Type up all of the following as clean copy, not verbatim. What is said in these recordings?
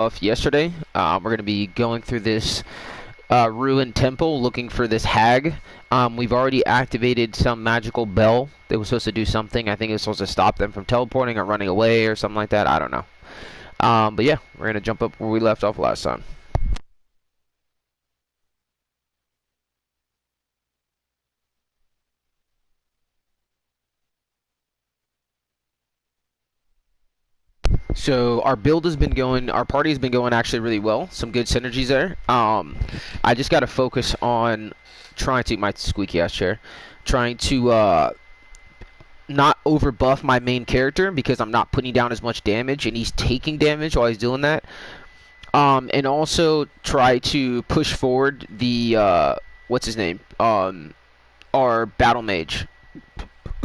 off yesterday. We're going to be going through this ruined temple looking for this hag. We've already activated some magical bell that was supposed to do something. I think it was supposed to stop them from teleporting or running away or something like that. I don't know. But yeah, we're going to jump up where we left off last time. So our build has been going, our party has been going actually really well. Some good synergies there. I just got to focus on trying to, my squeaky ass chair, trying to not over buff my main character because I'm not putting down as much damage and he's taking damage while he's doing that. And also try to push forward the, what's his name? Our battle mage,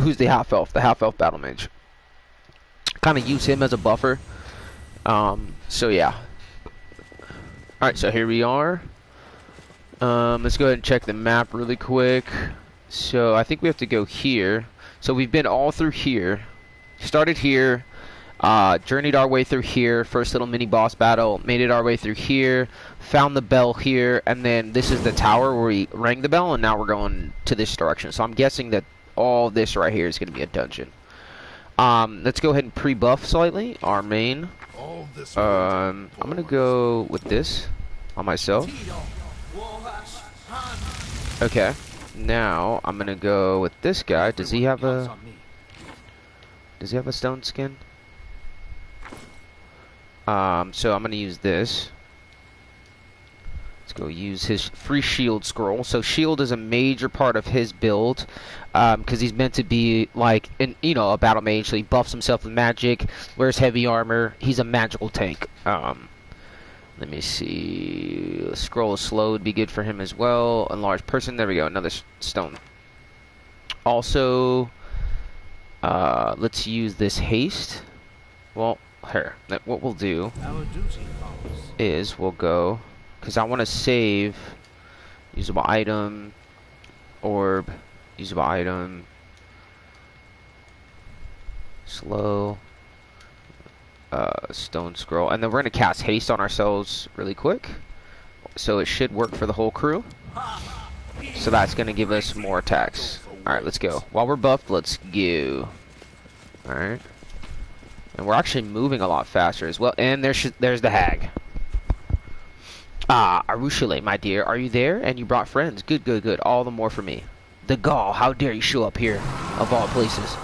who's the half elf battle mage. Kind of use him as a buffer. So yeah. Alright, so here we are. Let's go ahead and check the map really quick. So I think we have to go here. So we've been all through here. Started here. Journeyed our way through here. First little mini boss battle. Made it our way through here. Found the bell here. And then this is the tower where we rang the bell. And now we're going to this direction. So I'm guessing that all this right here is going to be a dungeon. Let's go ahead and pre-buff slightly our main. I'm gonna go with this on myself. Okay, now I'm gonna go with this guy. Does he have a stone skin? So I'm gonna use this. Let's go use his free shield scroll. So shield is a major part of his build, because he's meant to be like, a battle mage. So he buffs himself with magic, wears heavy armor. He's a magical tank. Let me see. Scroll is slow would be good for him as well. Enlarged person. There we go. Another stone. Also, let's use this haste. Well, here. What we'll do is we'll go. Because I want to save usable item, orb, usable item, slow, stone scroll, and then we're going to cast haste on ourselves really quick. So it should work for the whole crew. So that's going to give us more attacks. Alright, let's go. While we're buffed, let's go. Alright. And we're actually moving a lot faster as well. And there's the hag. Arushale, my dear, are you there? And you brought friends. Good, good, good. All the more for me. The gall, how dare you show up here, of all places.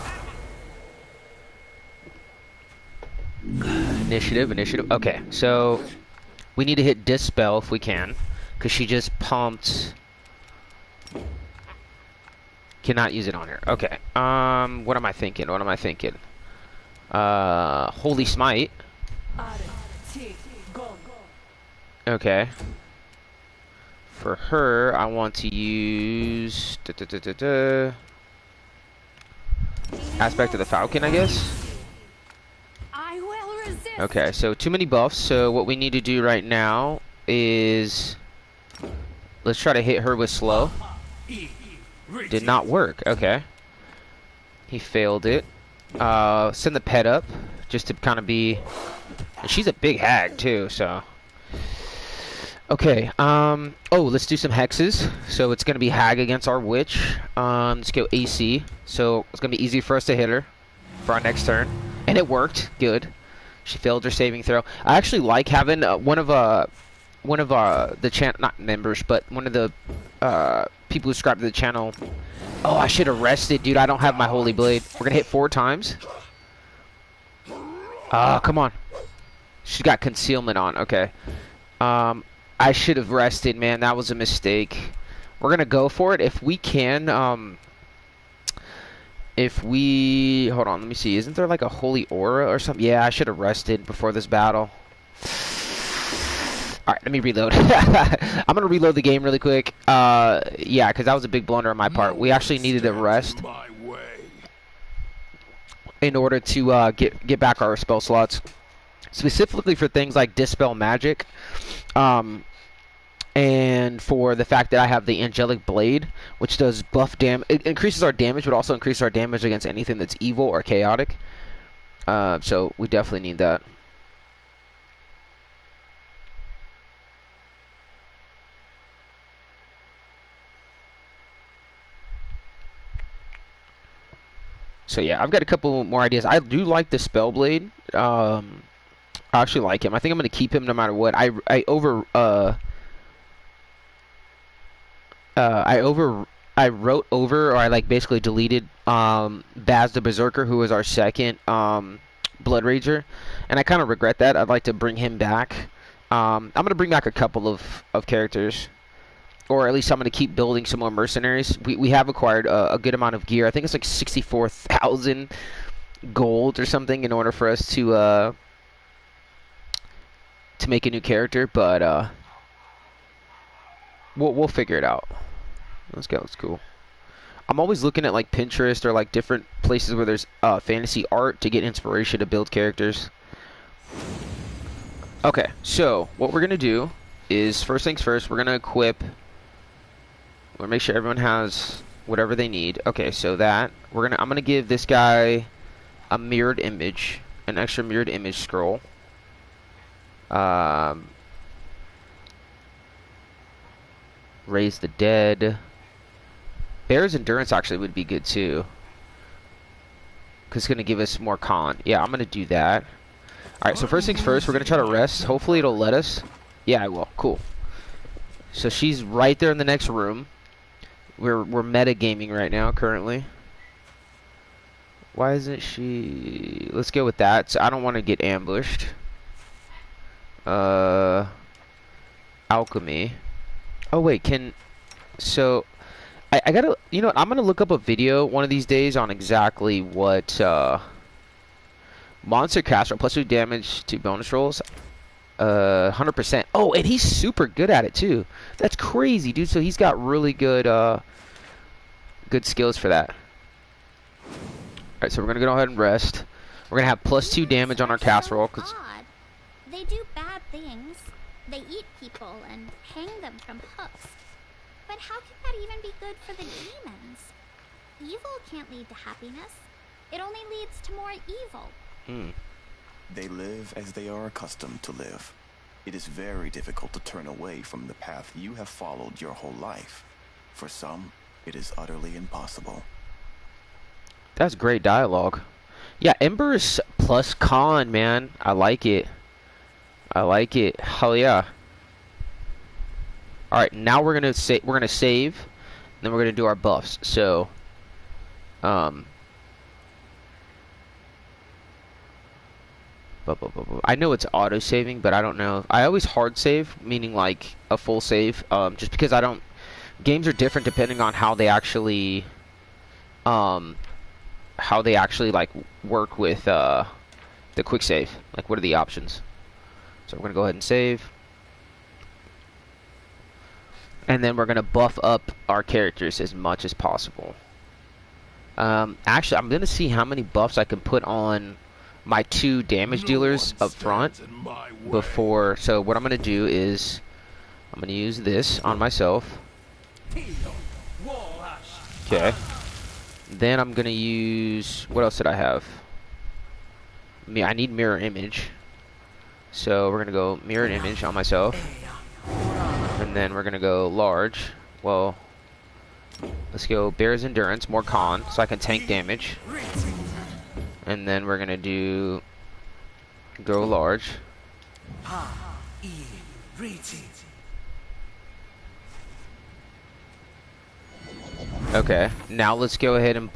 Initiative. Okay, so we need to hit Dispel if we can, because she just pumped. Cannot use it on her. Okay. What am I thinking? Holy Smite. Okay. For her, I want to use Aspect of the Falcon, I guess. Okay, so too many buffs. So what we need to do right now is let's try to hit her with slow. Did not work. Okay. He failed it. Send the pet up just to kind of be. And she's a big hag too, so. Okay, oh, let's do some hexes. So it's going to be hag against our witch. Let's go AC. So it's going to be easy for us to hit her for our next turn. And it worked. Good. She failed her saving throw. I actually like having one of the channel, not members, but one of the people who subscribe to the channel. Oh, I should have rested, dude. I don't have my holy blade. We're going to hit 4 times. Come on. She's got concealment on. Okay. I should have rested, man. That was a mistake. We're gonna go for it if we can. Hold on, let me see. Isn't there like a holy aura or something? Yeah, I should have rested before this battle. All right, let me reload. I'm gonna reload the game really quick. Yeah, because that was a big blunder on my part. We actually needed a rest in order to get back our spell slots, specifically for things like Dispel Magic. And for the fact that I have the Angelic Blade, which does buff damage, it increases our damage, but also increases our damage against anything that's evil or chaotic. So we definitely need that. So yeah, I've got a couple more ideas. I do like the Spellblade. I actually like him. I think I'm gonna keep him no matter what. I wrote over, or I like basically deleted Baz the Berserker, who was our second BloodRager, and I kind of regret that. I'd like to bring him back. I'm gonna bring back a couple of characters, or at least I'm gonna keep building some more mercenaries. We have acquired a good amount of gear. I think it's like 64,000 gold or something in order for us to make a new character, but we'll figure it out. Let's go. It's cool. I'm always looking at like Pinterest or like different places where there's fantasy art to get inspiration to build characters. Okay, so what we're gonna do is, first things first, we're gonna equip. We'll make sure everyone has whatever they need. Okay, so that I'm gonna give this guy a mirrored image, an extra mirrored image scroll. Raise the dead. Bear's endurance actually would be good too, because it's gonna give us more con. Yeah, I'm gonna do that. All right, so first things first, we're gonna try to rest. Hopefully it'll let us. Yeah, I will. Cool. So she's right there in the next room. We're metagaming right now currently. Why isn't she? Let's go with that. So I don't want to get ambushed. Alchemy. Oh wait, so I gotta, you know what, I'm gonna look up a video one of these days on exactly what monster caster plus 2 damage to bonus rolls. 100%. Oh, and he's super good at it too. That's crazy, dude. So he's got really good good skills for that. Alright, so we're gonna go ahead and rest. We're gonna have plus 2 damage on our casserole. Cause they do bad things. They eat people and hang them from hooks. But how can that even be good for the demons? Evil can't lead to happiness. It only leads to more evil. They live as they are accustomed to live. It is very difficult to turn away from the path you have followed your whole life. For some, it is utterly impossible. that's great dialogue. Yeah, Ember's plus con, man. I like it. I like it. Hell yeah. All right, now we're gonna save. And then we're gonna do our buffs. So, I know it's auto saving, but I don't know. I always hard save, meaning like a full save. Just because I don't. Games are different depending on how they actually, like work with the quick save. Like, what are the options? So we're gonna go ahead and save. And then we're going to buff up our characters as much as possible. Actually, I'm going to see how many buffs I can put on my 2 damage dealers up front before. So what I'm going to do is I'm going to use this on myself. Okay. Then I'm going to use... What else did I have? I need mirror image. So we're going to go mirrored image on myself. And then we're gonna go large. Well, let's go Bear's endurance, more con, so I can tank damage. And then we're gonna do go large. Okay, now let's go ahead and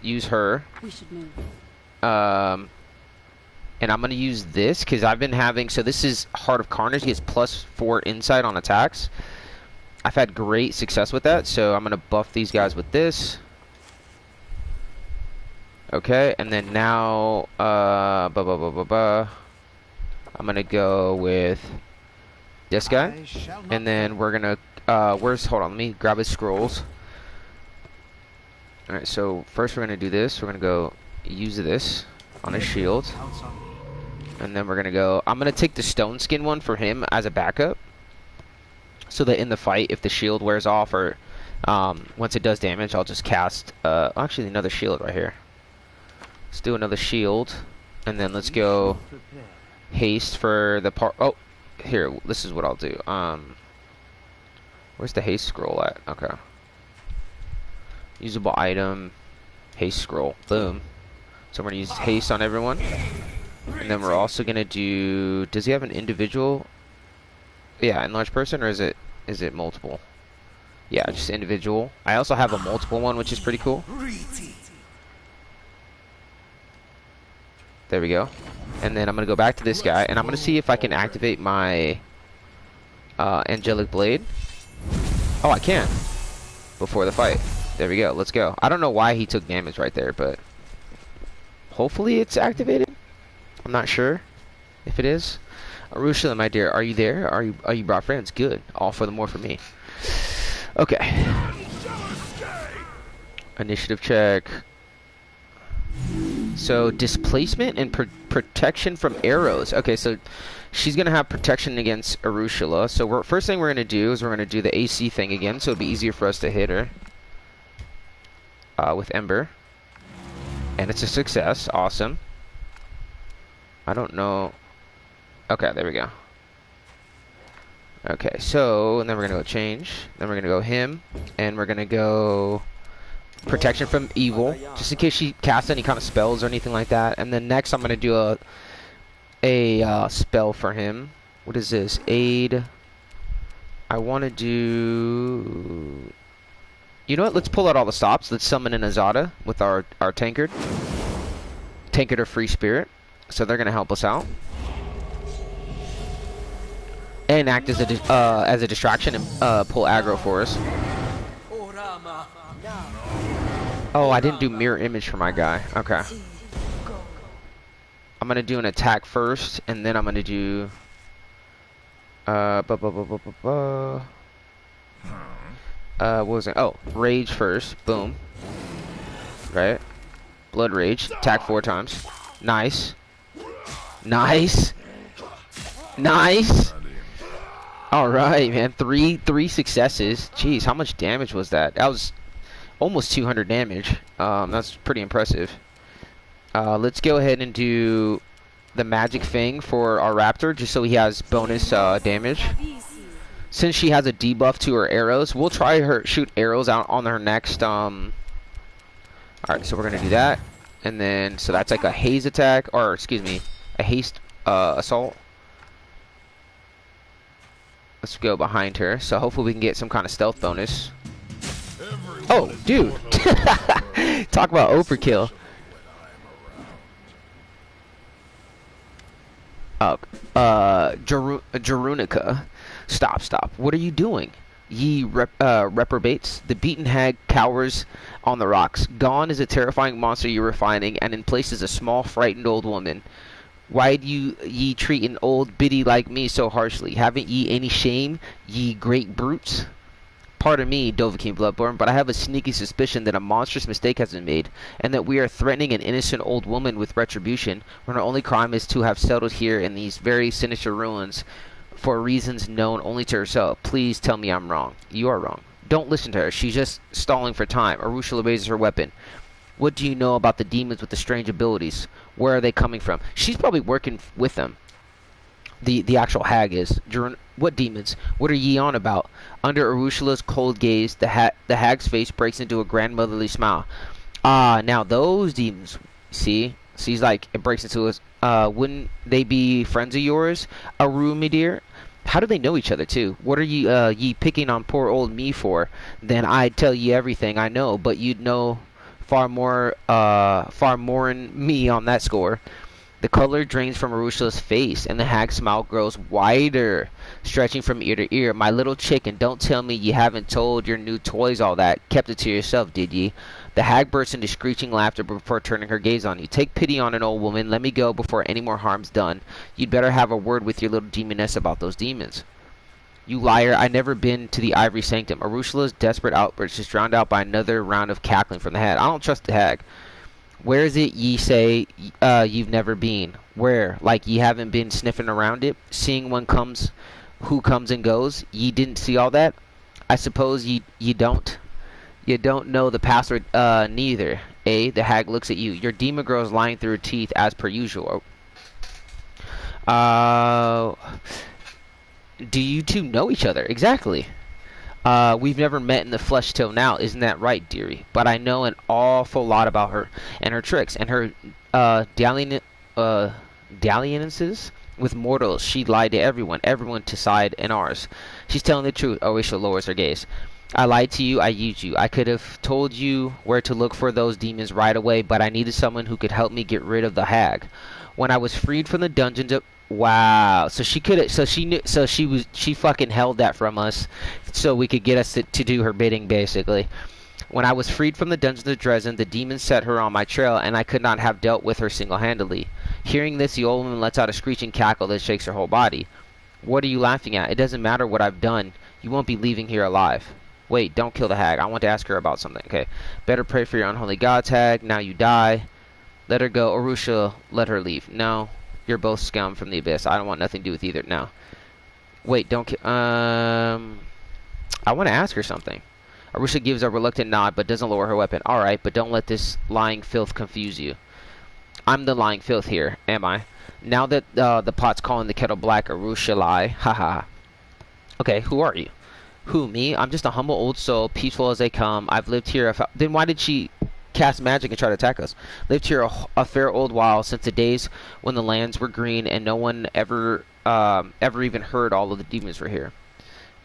use her. We should move. And I'm going to use this because I've been having... So this is Heart of Carnage. He gets plus 4 insight on attacks. I've had great success with that. So I'm going to buff these guys with this. Okay. And then now... I'm going to go with this guy. And then we're going to... hold on. Let me grab his scrolls. Alright. So first we're going to do this. We're going to go use this on his shield. And then we're going to go... I'm going to take the stone skin one for him as a backup. So that in the fight, if the shield wears off or once it does damage, I'll just cast... actually, another shield right here. Let's do another shield. And then let's go haste for the part... Oh, here. This is what I'll do. Where's the haste scroll at? Okay. Usable item. Haste scroll. Boom. So we're gonna use haste on everyone. And then we're also gonna do, does he have an individual? Yeah, enlarged person, or is it multiple? Yeah, just individual. I also have a multiple one, which is pretty cool. There we go. And then I'm gonna go back to this guy, and I'm gonna see if I can activate my angelic blade. Oh, I can. Before the fight. There we go. Let's go. I don't know why he took damage right there, but hopefully it's activated. I'm not sure if it is. Arusha, my dear, are you there? Are you brought friends? Good. All for the more for me. Okay. Initiative check. So displacement and protection from arrows. Okay, so she's gonna have protection against Arusha. So first thing we're gonna do is we're gonna do the AC thing again, so it'll be easier for us to hit her with Ember. And it's a success. Awesome. I don't know. Okay, there we go. Okay, so and then we're gonna go change. Then we're gonna go him, and we're gonna go protection from evil, just in case she casts any kind of spells or anything like that. And then next, I'm gonna do a spell for him. What is this? Aid. I want to do. You know what? Let's pull out all the stops. Let's summon an Azada with our tankard. Tankard of Free Spirit. So they're gonna help us out. And act as a distraction and pull aggro for us. Oh, I didn't do mirror image for my guy. Okay. I'm gonna do an attack first, and then I'm gonna do what was it? Oh, rage first. Boom. Right. Blood rage. Attack 4 times. Nice. Nice. Nice. All right, man. Three successes. Jeez, how much damage was that? That was almost 200 damage. That's pretty impressive. Let's go ahead and do the magic thing for our raptor, just so he has bonus damage. Since she has a debuff to her arrows, we'll try her shoot arrows out on her next. Alright, so we're gonna do that, and then so that's like a haze attack, or excuse me, a haste assault. Let's go behind her, so hopefully we can get some kind of stealth bonus. Oh, dude! Talk about overkill. Jarunica. Stop. What are you doing? Ye reprobates. The beaten hag cowers on the rocks. Gone is a terrifying monster you were finding, and in place is a small, frightened old woman. Why do ye treat an old biddy like me so harshly? Haven't ye any shame, ye great brutes? Pardon me, Dovahkiin Bloodborne, but I have a sneaky suspicion that a monstrous mistake has been made, and that we are threatening an innocent old woman with retribution, when our only crime is to have settled here in these very sinister ruins for reasons known only to herself. Please tell me I'm wrong. You are wrong. Don't listen to her. She's just stalling for time. Arusha raises her weapon. What do you know about the demons with the strange abilities? Where are they coming from? She's probably working with them. The actual hag is. What demons? What are ye on about? Under Arushala's cold gaze, the hag's face breaks into a grandmotherly smile. Ah, now those demons. See? She's like, it breaks into a, wouldn't they be friends of yours, Aru, me dear? How do they know each other, too? What are ye picking on poor old me for? Then I'd tell ye everything I know, but you'd know far more than me on that score. The color drains from Arushala's face, and the hag's smile grows wider, stretching from ear to ear. My little chicken, don't tell me ye haven't told your new toys all that. Kept it to yourself, did ye? The hag bursts into screeching laughter before turning her gaze on you. Take pity on an old woman. Let me go before any more harm's done. You'd better have a word with your little demoness about those demons. You liar, I never been to the Ivory Sanctum. Arushala's desperate outburst is drowned out by another round of cackling from the hag. I don't trust the hag. Where is it ye say you've never been? Where? Like ye haven't been sniffing around it? Seeing who comes and goes? Ye didn't see all that? I suppose ye don't? You don't know the password, neither. Eh? The hag looks at you. Your demon girl's lying through her teeth as per usual. Do you two know each other? Exactly. We've never met in the flesh till now, isn't that right, dearie? But I know an awful lot about her and her tricks and her dalliances with mortals. She lied to everyone to side in ours. She's telling the truth. Orisha lowers her gaze. I lied to you, I used you. I could have told you where to look for those demons right away, but I needed someone who could help me get rid of the hag. When I was freed from the dungeons of... Wow. So she could have... So she knew... So she fucking held that from us so we could get us to do her bidding, basically. When I was freed from the dungeons of Dresden, the demons set her on my trail, and I could not have dealt with her single-handedly. Hearing this, the old woman lets out a screeching cackle that shakes her whole body. What are you laughing at? It doesn't matter what I've done. You won't be leaving here alive. Wait, don't kill the hag. I want to ask her about something. Okay. Better pray for your unholy gods, hag. Now you die. Let her go. Arusha, let her leave. No. You're both scum from the abyss. I don't want nothing to do with either. No. Wait, don't kill... I want to ask her something. Arusha gives a reluctant nod, but doesn't lower her weapon. Alright, but don't let this lying filth confuse you. I'm the lying filth here, am I? Now that the pot's calling the kettle black, Arusha lie. Haha. Okay, who are you? Who, me? I'm just a humble old soul, peaceful as they come. I've lived here then why did she cast magic and try to attack us? Lived here a fair old while, since the days when the lands were green and no one ever even heard all of the demons were here.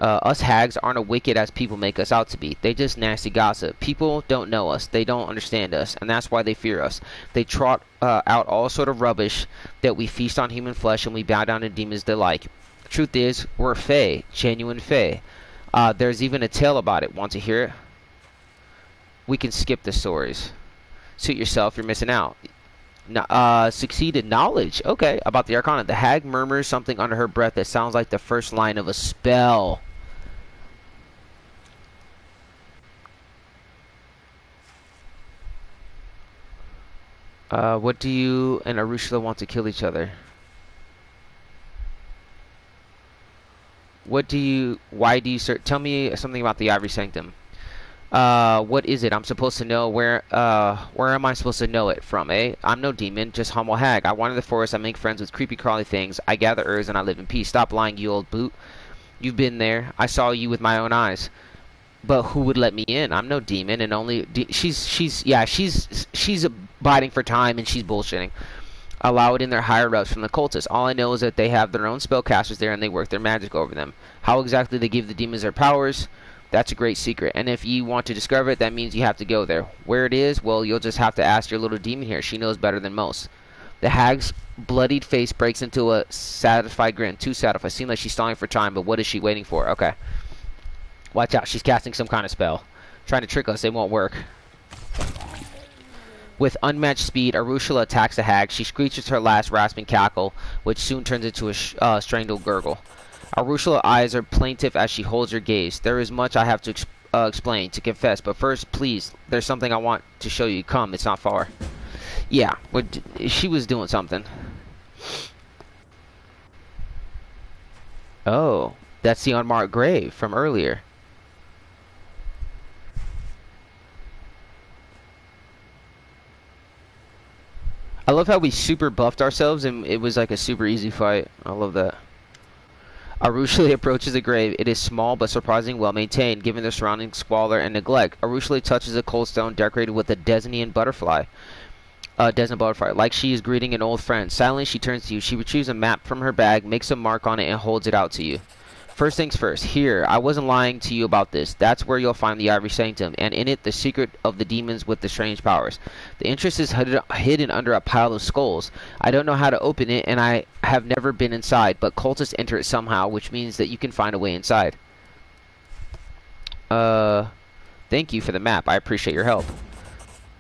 Us hags aren't as wicked as people make us out to be. They just nasty gossip. People don't know us. They don't understand us, and that's why they fear us. They trot out all sort of rubbish that we feast on human flesh and we bow down to demons they like. Truth is, we're fae, genuine fae. There's even a tale about it. Want to hear it? We can skip the stories. Suit yourself, you're missing out. Succeeded knowledge. Okay, about the Arcana. The hag murmurs something under her breath that sounds like the first line of a spell. What do you and Arushla want to kill each other? Why do you tell me something about the Ivory Sanctum. What is it? I'm supposed to know where am I supposed to know it from, eh? I'm no demon, just humble hag. I wander the forest, I make friends with creepy crawly things, I gather herbs and I live in peace. Stop lying, you old boot. You've been there. I saw you with my own eyes. But who would let me in? I'm no demon, and only she's abiding for time and she's bullshitting. Allow it in their higher ups from the cultists. All I know is that they have their own spellcasters there and they work their magic over them. How exactly they give the demons their powers, that's a great secret. And if you want to discover it, that means you have to go there. Where it is, well, you'll just have to ask your little demon here. She knows better than most. The hag's bloodied face breaks into a satisfied grin. Too satisfied. Seems like she's stalling for time, but what is she waiting for? Okay. Watch out. She's casting some kind of spell. Trying to trick us. It won't work. With unmatched speed, Arushla attacks the hag. She screeches her last rasping cackle, which soon turns into a strangled gurgle. Arushla's eyes are plaintive as she holds her gaze. There is much I have to explain, to confess, but first, please, there's something I want to show you. Come, it's not far. Yeah, she was doing something. Oh, that's the unmarked grave from earlier. I love how we super buffed ourselves and it was like a super easy fight. I love that. Arushli approaches the grave. It is small but surprisingly well maintained, given the surrounding squalor and neglect. Arushli touches a cold stone decorated with a Desnian butterfly. Like she is greeting an old friend. Silently, she turns to you. She retrieves a map from her bag, makes a mark on it, and holds it out to you. First things first. Here, I wasn't lying to you about this. That's where you'll find the Ivory Sanctum, and in it, the secret of the demons with the strange powers. The entrance is hidden under a pile of skulls. I don't know how to open it, and I have never been inside, but cultists enter it somehow, which means that you can find a way inside. Thank you for the map. I appreciate your help.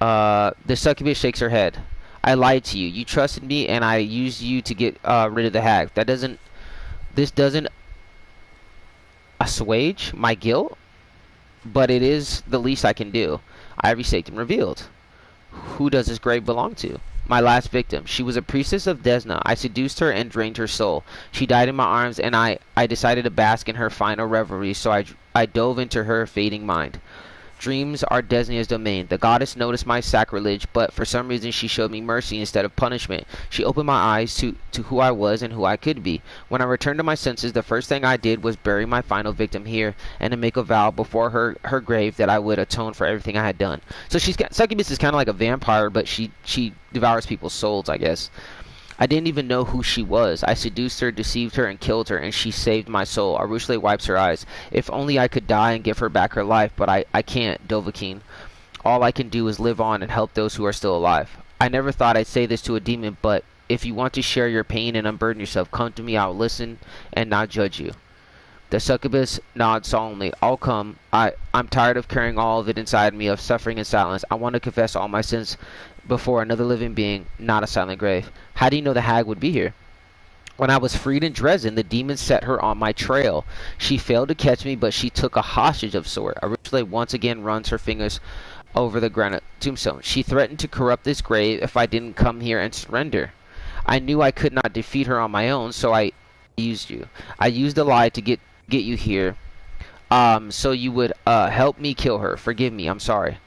The succubus shakes her head. I lied to you. You trusted me, and I used you to get rid of the hag. This doesn't assuage my guilt, but it is the least I can do. Ivory Sanctum revealed. Who does this grave belong to? My last victim. She was a priestess of Desna. I seduced her and drained her soul. She died in my arms, and I decided to bask in her final revelry, so I dove into her fading mind. Dreams are Desnia's domain. The goddess noticed my sacrilege, but for some reason she showed me mercy instead of punishment. She opened my eyes to who I was and who I could be. When I returned to my senses, the first thing I did was bury my final victim here and to make a vow before her grave that I would atone for everything I had done. So Succubus is kind of like a vampire, but she devours people's souls, I guess. I didn't even know who she was. I seduced her, deceived her, and killed her, and she saved my soul. Arushale wipes her eyes. If only I could die and give her back her life, but I can't, Dovahkiin. All I can do is live on and help those who are still alive. I never thought I'd say this to a demon, but if you want to share your pain and unburden yourself, come to me. I'll listen and not judge you. The succubus nods solemnly. I'll come. I'm tired of carrying all of it inside me, of suffering in silence. I want to confess all my sins before another living being, not a silent grave. How do you know the hag would be here? When I was freed in Dresden, the demon set her on my trail. She failed to catch me, but she took a hostage of sort. Arushale once again runs her fingers over the granite tombstone. She threatened to corrupt this grave if I didn't come here and surrender. I knew I could not defeat her on my own, so I used you. I used a lie to get you here, so you would help me kill her. Forgive me. I'm sorry.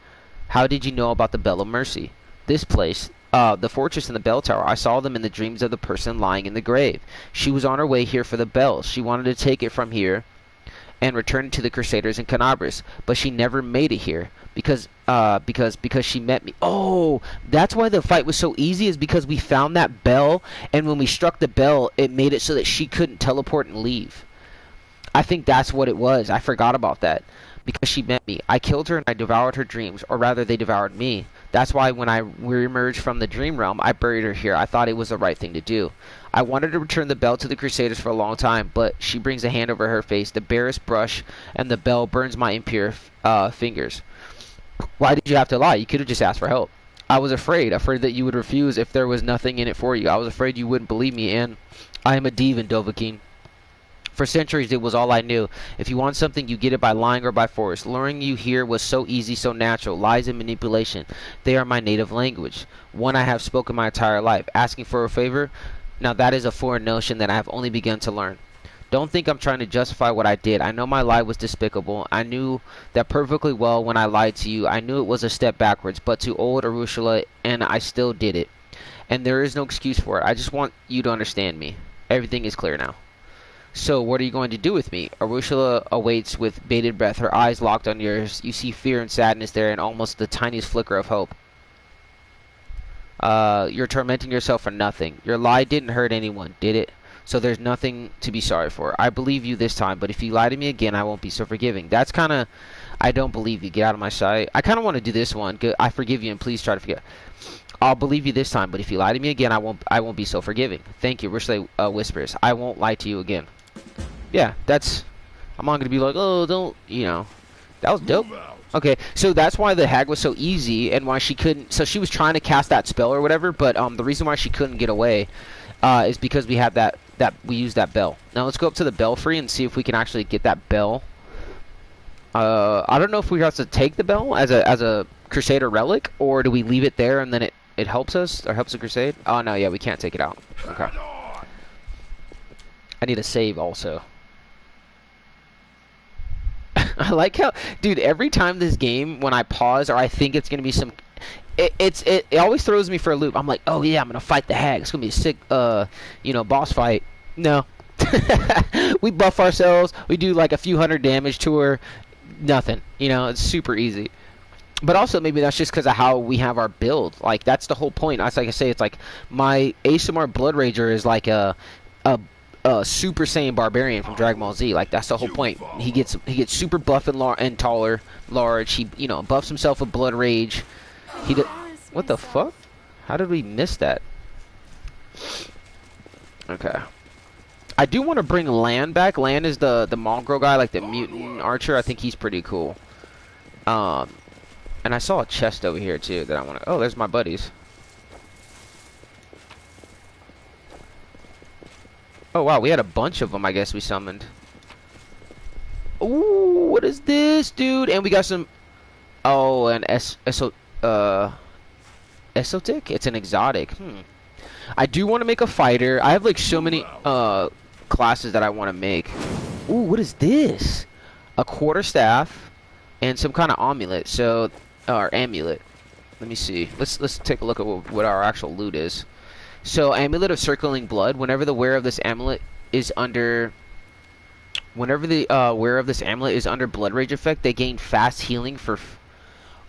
How did you know about the Bell of Mercy? This place, the fortress and the bell tower, I saw them in the dreams of the person lying in the grave. She was on her way here for the bells. She wanted to take it from here and return it to the Crusaders in Canabris, but she never made it here because she met me. Oh, that's why the fight was so easy, is because we found that bell, and when we struck the bell, it made it so that she couldn't teleport and leave. I think that's what it was. I forgot about that. Because she met me. I killed her and I devoured her dreams, or rather they devoured me. That's why when I re-emerged from the dream realm, I buried her here. I thought it was the right thing to do. I wanted to return the bell to the Crusaders for a long time, but she brings a hand over her face. The barest brush and the bell burns my impure fingers. Why did you have to lie? You could have just asked for help. I was afraid that you would refuse if there was nothing in it for you. I was afraid you wouldn't believe me, and I am a demon, Dovahkiin. For centuries, it was all I knew. If you want something, you get it by lying or by force. Luring you here was so easy, so natural. Lies and manipulation, they are my native language. One I have spoken my entire life. Asking for a favor? Now that is a foreign notion that I have only begun to learn. Don't think I'm trying to justify what I did. I know my lie was despicable. I knew that perfectly well when I lied to you. I knew it was a step backwards, but to old Arushale, and I still did it. And there is no excuse for it. I just want you to understand me. Everything is clear now. So, what are you going to do with me? Arushale awaits with bated breath, her eyes locked on yours. You see fear and sadness there and almost the tiniest flicker of hope. You're tormenting yourself for nothing. Your lie didn't hurt anyone, did it? So there's nothing to be sorry for. I believe you this time, but if you lie to me again, I won't be so forgiving. That's kind of... I don't believe you. Get out of my sight. I kind of want to do this one. I forgive you, and please try to forget. I'll believe you this time, but if you lie to me again, I won't be so forgiving. Thank you, Arushale whispers. I won't lie to you again. Yeah, that's... I'm not going to be like, oh, don't... You know. That was dope. Okay, so that's why the hag was so easy, and why she couldn't... So she was trying to cast that spell or whatever, but the reason why she couldn't get away is because we have that... We used that bell. Now let's go up to the belfry and see if we can actually get that bell. I don't know if we have to take the bell as a Crusader relic, or do we leave it there and then it helps us, or helps the crusade? Oh, no, yeah, we can't take it out. Okay. I need a save also. I like how, dude, every time this game, when I pause or I think it's gonna be some, it always throws me for a loop. I'm like, oh yeah, I'm gonna fight the hag. It's gonna be a sick, boss fight. No, we buff ourselves. We do like a few hundred damage to her. Nothing. It's super easy. But also maybe that's just because of how we have our build. Like that's the whole point. That's like I say, it's like my Aasimar BloodRager is like a Super Saiyan Barbarian from Dragon Ball Z. Like that's the whole point. He gets super buff and taller, large. He buffs himself with blood rage. What the fuck? How did we miss that? Okay. I do want to bring Lan back. Lan is the mongrel guy, like the mutant archer. I think he's pretty cool. And I saw a chest over here too that I want to. Oh, there's my buddies. Oh wow, we had a bunch of them. I guess we summoned. Ooh, what is this, dude? And we got some. Oh, an esotic. It's an exotic. I do want to make a fighter. I have like so many classes that I want to make. Ooh, what is this? A quarterstaff, and some kind of amulet. So, or amulet. Let me see. Let's take a look at what our actual loot is. So, amulet of circling blood. Whenever the wearer of this amulet is under blood rage effect, they gain fast healing for.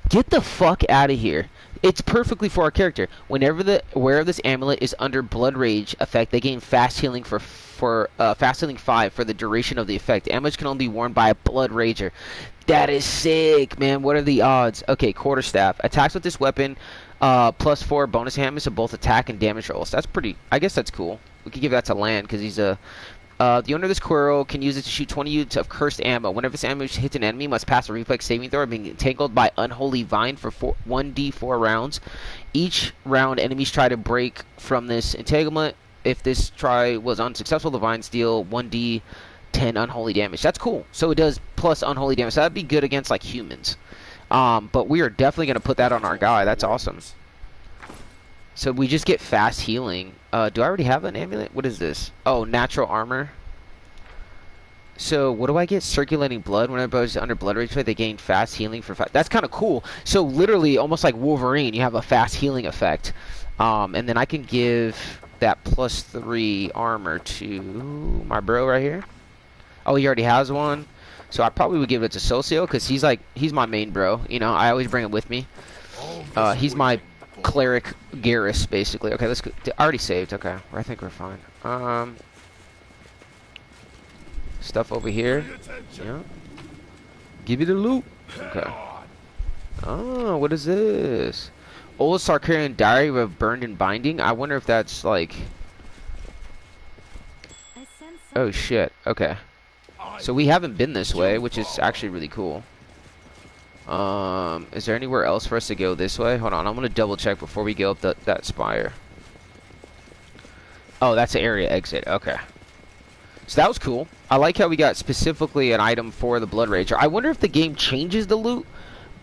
Get the fuck out of here. It's perfectly for our character. Whenever the wearer of this amulet is under blood rage effect, they gain fast healing for fast healing 5 for the duration of the effect. Amulet can only be worn by a blood rager. That is sick, man. What are the odds? Okay, quarterstaff. Attacks with this weapon +4 bonus damage to both attack and damage rolls. That's pretty. I guess that's cool. We could give that to Land because he's a. The owner of this quarrel can use it to shoot 20 units of cursed ammo. Whenever this ammo hits an enemy, must pass a reflex saving throw, being entangled by unholy vine for 1d4 rounds. Each round, enemies try to break from this entanglement. If this try was unsuccessful, the vines deal 1d10 unholy damage. That's cool. So it does plus unholy damage. So that'd be good against like humans. But we are definitely going to put that on our guy. That's awesome. So we just get fast healing. Do I already have an amulet? What is this? Oh, natural armor. So what do I get? Circulating blood. Whenever I was under blood rage, they gain fast healing for that's kind of cool. So literally, almost like Wolverine, you have a fast healing effect. And then I can give that +3 armor to my bro right here. Oh, he already has one. So I probably would give it to Socio because he's my main bro. You know, I always bring him with me. He's my cleric Garrus, basically. Okay, let's go. I already saved. Okay, I think we're fine. Stuff over here. Yeah. Give me the loot. Okay. Oh, what is this? Old Sarkarian Diary of Burned and Binding. I wonder if that's like. Oh shit. Okay. So we haven't been this way, which is actually really cool. Is there anywhere else for us to go this way? Hold on, I'm gonna double check before we go up that spire. Oh, that's the area exit. Okay. So that was cool. I like how we got specifically an item for the BloodRager. I wonder if the game changes the loot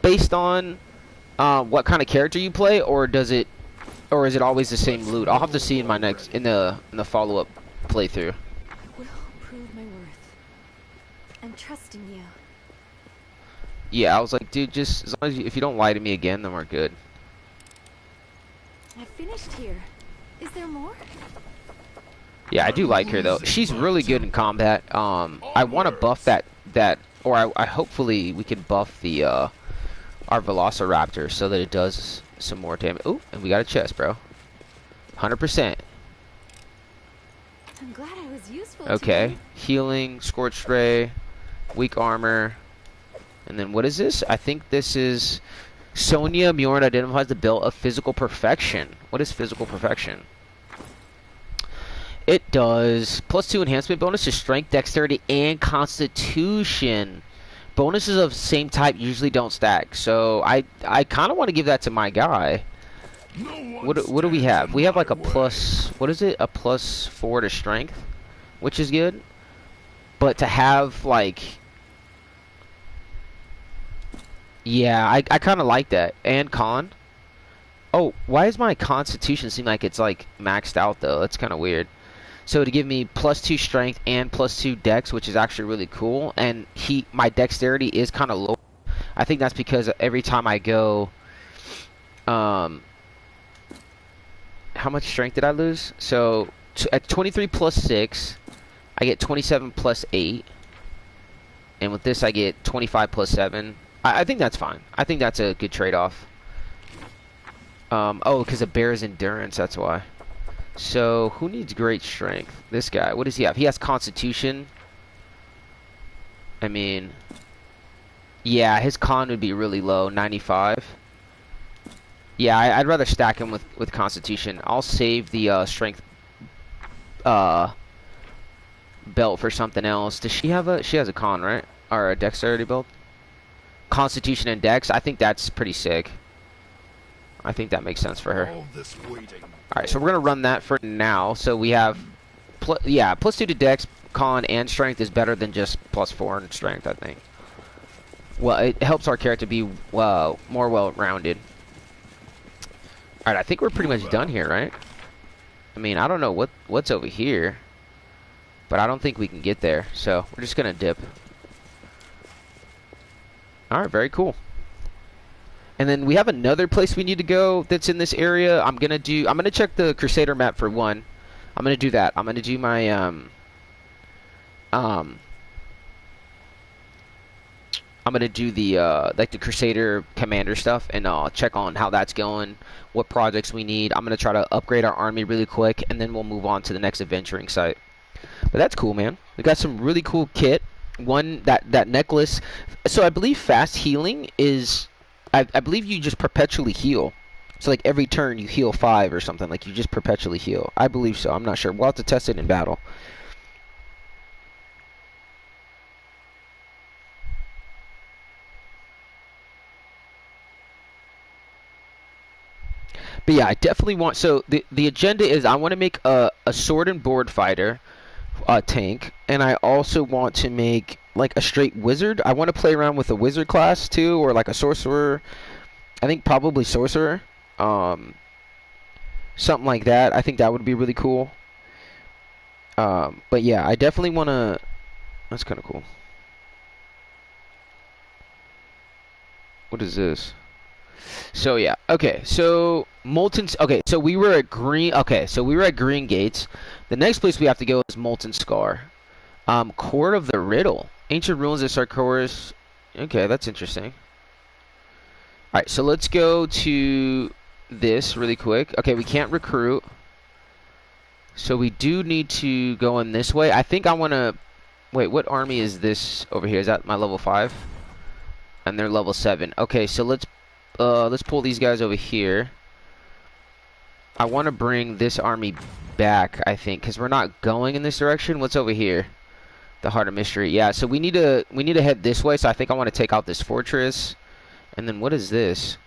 based on what kind of character you play, or is it always the same loot? I'll have to see in my next in the follow-up playthrough. Will prove my worth. I'm trusting you. Yeah, I was like, dude, just as long as if you don't lie to me again, then we're good. I finished here. Is there more? Yeah, I do like her though. She's really good in combat. I want to buff that, or I hopefully we can buff the our Velociraptor so that it does some more damage. Oh, and we got a chest, bro. 100%. I'm glad I was useful. Okay, today. healing, scorched ray, weak armor, and then what is this? I think this is Sonia Mjorn identifies the belt of physical perfection. What is physical perfection? It does +2 enhancement bonus to strength, dexterity, and constitution. Bonuses of same type usually don't stack, so I kind of want to give that to my guy. What do we have? We have like a plus. What is it? A +4 to strength, which is good. But to have like, yeah, I kind of like that. And con. Oh, why does my constitution seem like it's like maxed out though? That's kind of weird. So to give me +2 strength and +2 dex, which is actually really cool, and my dexterity is kind of low. I think that's because every time I go, how much strength did I lose? So at 23 +6, I get 27 +8, and with this I get 25 +7. I think that's fine. I think that's a good trade-off. Oh, because of Bear's endurance, that's why. So, who needs great strength? This guy. What does he have? He has constitution. I mean, yeah, his con would be really low, 95. Yeah, I'd rather stack him with constitution. I'll save the strength belt for something else. Does she have a? She has a con, right? Or a dexterity belt? Constitution and dex. I think that's pretty sick. I think that makes sense for her. Alright, so we're going to run that for now. So we have, +2 to dex, con, and strength is better than just +4 in strength, I think. Well, it helps our character be more well-rounded. Alright, I think we're pretty much done here, right? I mean, I don't know what's over here. But I don't think we can get there. So, we're just going to dip. All right, very cool. And then we have another place we need to go that's in this area. I'm gonna check the Crusader map for one. I'm gonna do that. I'm gonna do my I'm gonna do the like the Crusader commander stuff, and check on how that's going, what projects we need. I'm gonna try to upgrade our army really quick, and then we'll move on to the next adventuring site. But that's cool, man. We got some really cool kit. One, that necklace. So I believe fast healing is, I believe you just perpetually heal. So like every turn you heal 5 or something. Like you just perpetually heal. I believe so. I'm not sure. We'll have to test it in battle. But yeah, I definitely want. So the agenda is I want to make a sword and board fighter, tank, and I also want to make like a straight wizard. I want to play around with a wizard class too, or like a sorcerer. I think probably sorcerer, something like that. I think that would be really cool. But yeah, I definitely want to. That's kind of cool. What is this? So yeah, okay. So Molten. Okay, so we were at Green. Okay, so we were at Green Gates. The next place we have to go is Molten Scar. Court of the Riddle. Ancient ruins of Sarkoris. Okay, that's interesting. Alright, so let's go to this really quick. Okay, we can't recruit. So we do need to go in this way. I think I want to... Wait, what army is this over here? Is that my level 5? And they're level 7. Okay, so let's pull these guys over here. I want to bring this army back, I think, because we're not going in this direction. What's over here? The Heart of Mystery. Yeah, so we need to head this way. So I think I want to take out this fortress. And then what is this?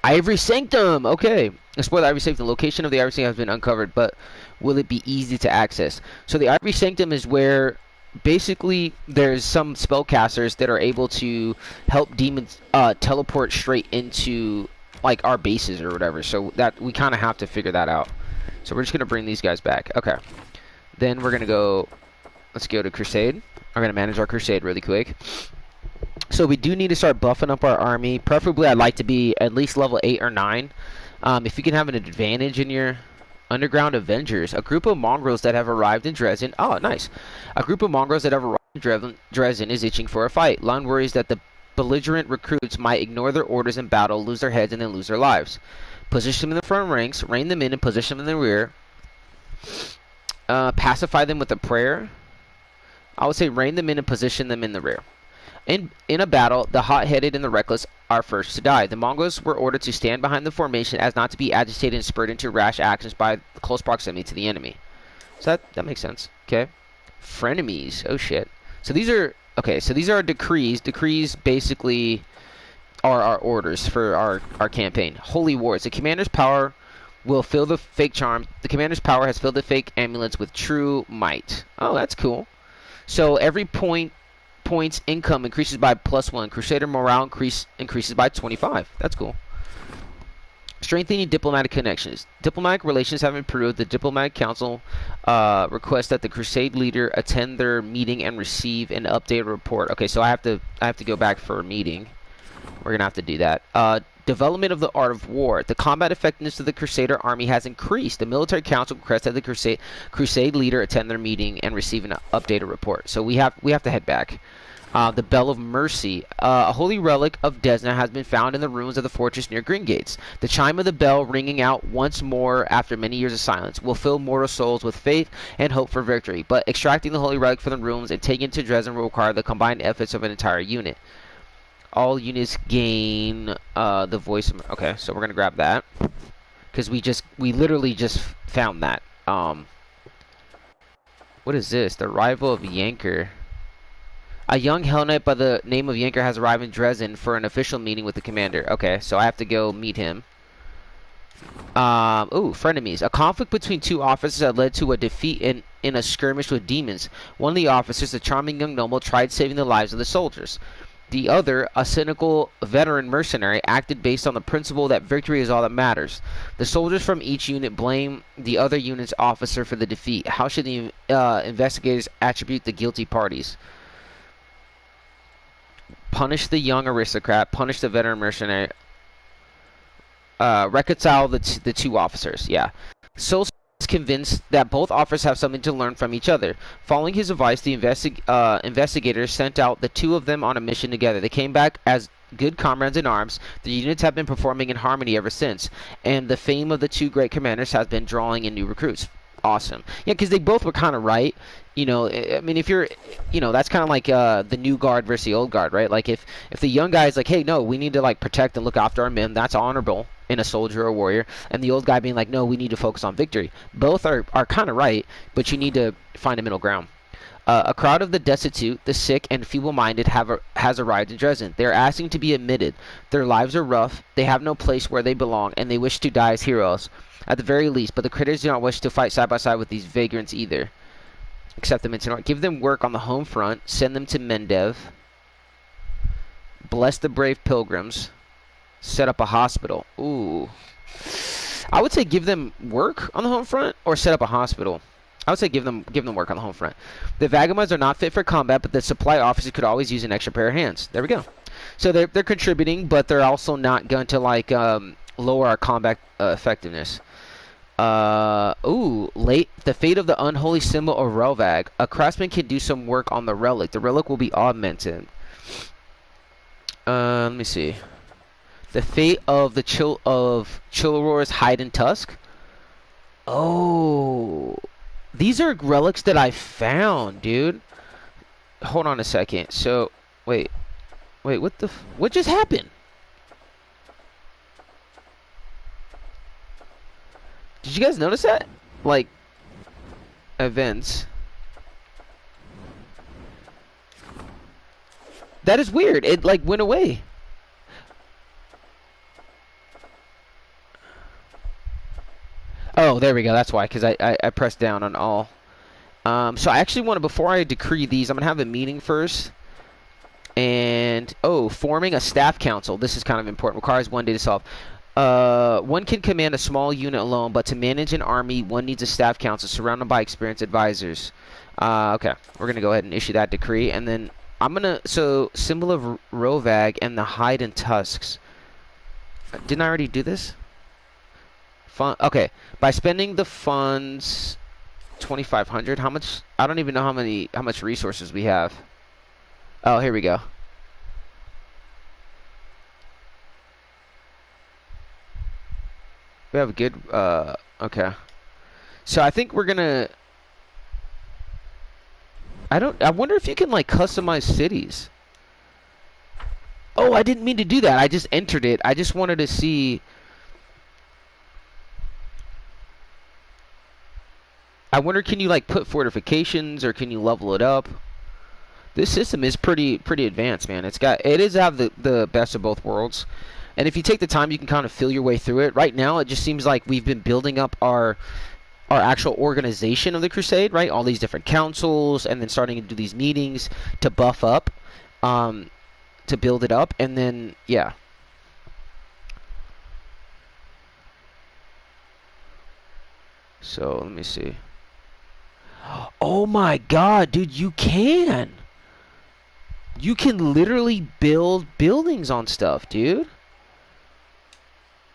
Ivory Sanctum. Okay. Explore the Ivory Sanctum. The location of the Ivory Sanctum has been uncovered, but will it be easy to access? So the Ivory Sanctum is where basically there's some spellcasters that are able to help demons teleport straight into like our bases or whatever. So that we kind of have to figure that out. So we're just gonna bring these guys back. Okay. Then we're gonna go. Let's go to Crusade. We're gonna manage our Crusade really quick. So we do need to start buffing up our army. Preferably, I'd like to be at least level 8 or 9. If you can have an advantage in your Underground Avengers, a group of mongrels that have arrived in Dresden. Oh, nice. A group of mongrels that have arrived in Dresden is itching for a fight. Lund worries that the belligerent recruits might ignore their orders in battle, lose their heads, and then lose their lives. Position them in the front ranks, rein them in, and position them in the rear. Pacify them with a prayer. I would say rein them in and position them in the rear. In a battle, the hot-headed and the reckless are first to die. The Mongols were ordered to stand behind the formation as not to be agitated and spurred into rash actions by close proximity to the enemy. So that makes sense. Okay. Frenemies. Oh shit. So these are okay. So these are decrees. Decrees basically are our orders for our campaign. Holy wards. The commander's power will fill the fake charm. The commander's power has filled the fake amulets with true might. Oh, that's cool. So every points income increases by +1. Crusader morale increases by 25. That's cool. Strengthening diplomatic connections. Diplomatic relations have improved. The diplomatic council requests that the Crusade leader attend their meeting and receive an updated report. Okay, so I have to go back for a meeting. We're gonna have to do that. Development of the art of war. The combat effectiveness of the Crusader army has increased. The military council requests that the Crusade leader attend their meeting and receive an updated report. So we have to head back. The Bell of Mercy. A holy relic of Desna has been found in the ruins of the fortress near Green Gates. The chime of the bell ringing out once more after many years of silence will fill mortal souls with faith and hope for victory. But extracting the holy relic from the ruins and taking it to Dresden will require the combined efforts of an entire unit. All units gain the voice of... Okay, so we're gonna grab that because we literally just found that. What is this? The rival of Yanker. A young Hell Knight by the name of Yanker has arrived in Dresden for an official meeting with the commander. Okay, so I have to go meet him. Frenemies. A conflict between two officers that led to a defeat in a skirmish with demons. One of the officers, a charming young noble, tried saving the lives of the soldiers. The other, a cynical veteran mercenary, acted based on the principle that victory is all that matters. The soldiers from each unit blame the other unit's officer for the defeat. How should the investigators attribute the guilty parties? punish the young aristocrat, punish the veteran mercenary, reconcile the two officers. Yeah. Soul is convinced that both officers have something to learn from each other. Following his advice, the investigators sent out the two of them on a mission together. They came back as good comrades in arms. The units have been performing in harmony ever since, and the fame of the two great commanders has been drawing in new recruits. Awesome. Yeah, because they both were kind of right. You know, I mean, if you're, you know, that's kind of like the new guard versus the old guard, right? Like if the young guy is like, hey, no, we need to like protect and look after our men, that's honorable in a soldier or warrior, and the old guy being like, no, we need to focus on victory. Both are kind of right, but you need to find a middle ground. A crowd of the destitute, the sick, and feeble-minded has arrived in Dresden. They are asking to be admitted. Their lives are rough, they have no place where they belong, and they wish to die as heroes, at the very least, but the critters do not wish to fight side by side with these vagrants either. Accept them into give them work on the home front, send them to Mendev, bless the brave pilgrims, set up a hospital. Ooh. I would say give them work on the home front or set up a hospital. I would say give them work on the home front. The vagabonds are not fit for combat, but the supply officers could always use an extra pair of hands. There we go. So they're contributing, but they're also not going to like lower our combat effectiveness. The fate of the unholy symbol of Relvag. A craftsman can do some work on the relic. The relic will be augmented. Let me see. The fate of the Chilroar's hide and tusk. Oh, these are relics that I found, dude. Hold on a second. So, wait, what just happened? Did you guys notice that? Like, events. That is weird. It like went away. Oh, there we go. That's why, because I pressed down on all. So I actually want to, before I decree these, I'm going to have a meeting first. And, forming a staff council. This is kind of important. Requires 1 day to solve. One can command a small unit alone, but to manage an army, one needs a staff council surrounded by experienced advisors. Okay. We're going to go ahead and issue that decree. And then I'm going to, so, symbol of Rovag and the hide and tusks. Didn't I already do this? Okay, by spending the funds 2,500, how much? I don't even know how much resources we have. Oh, here we go. We have a good okay. So I think we're gonna I wonder if you can like customize cities. Oh, I didn't mean to do that. I just entered it. I just wanted to see. I wonder, can you like put fortifications or can you level it up? This system is pretty advanced, man. It is have the best of both worlds. And if you take the time, you can kind of feel your way through it. Right now, it just seems like we've been building up our actual organization of the crusade, right? All these different councils, and then starting to do these meetings to buff up, to build it up, and then yeah. So let me see. Oh my god, dude, you can! You can literally build buildings on stuff, dude.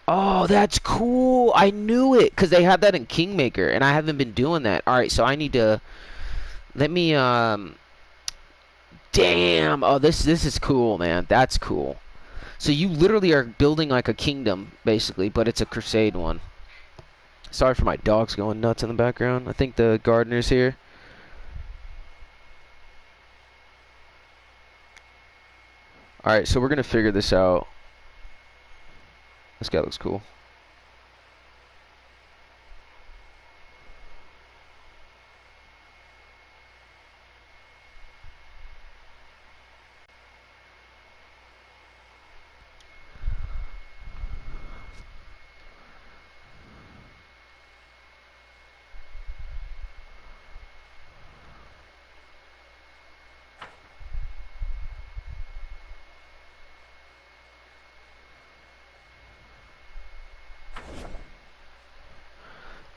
Oh, that's cool. I knew it, because they have that in Kingmaker, and I haven't been doing that. Alright, so I need to... Let me, Damn! Oh, this is cool, man. That's cool. So you literally are building like a kingdom, basically, but it's a crusade one. Sorry for my dogs going nuts in the background. I think the gardener's here. Alright, so we're going to figure this out. This guy looks cool.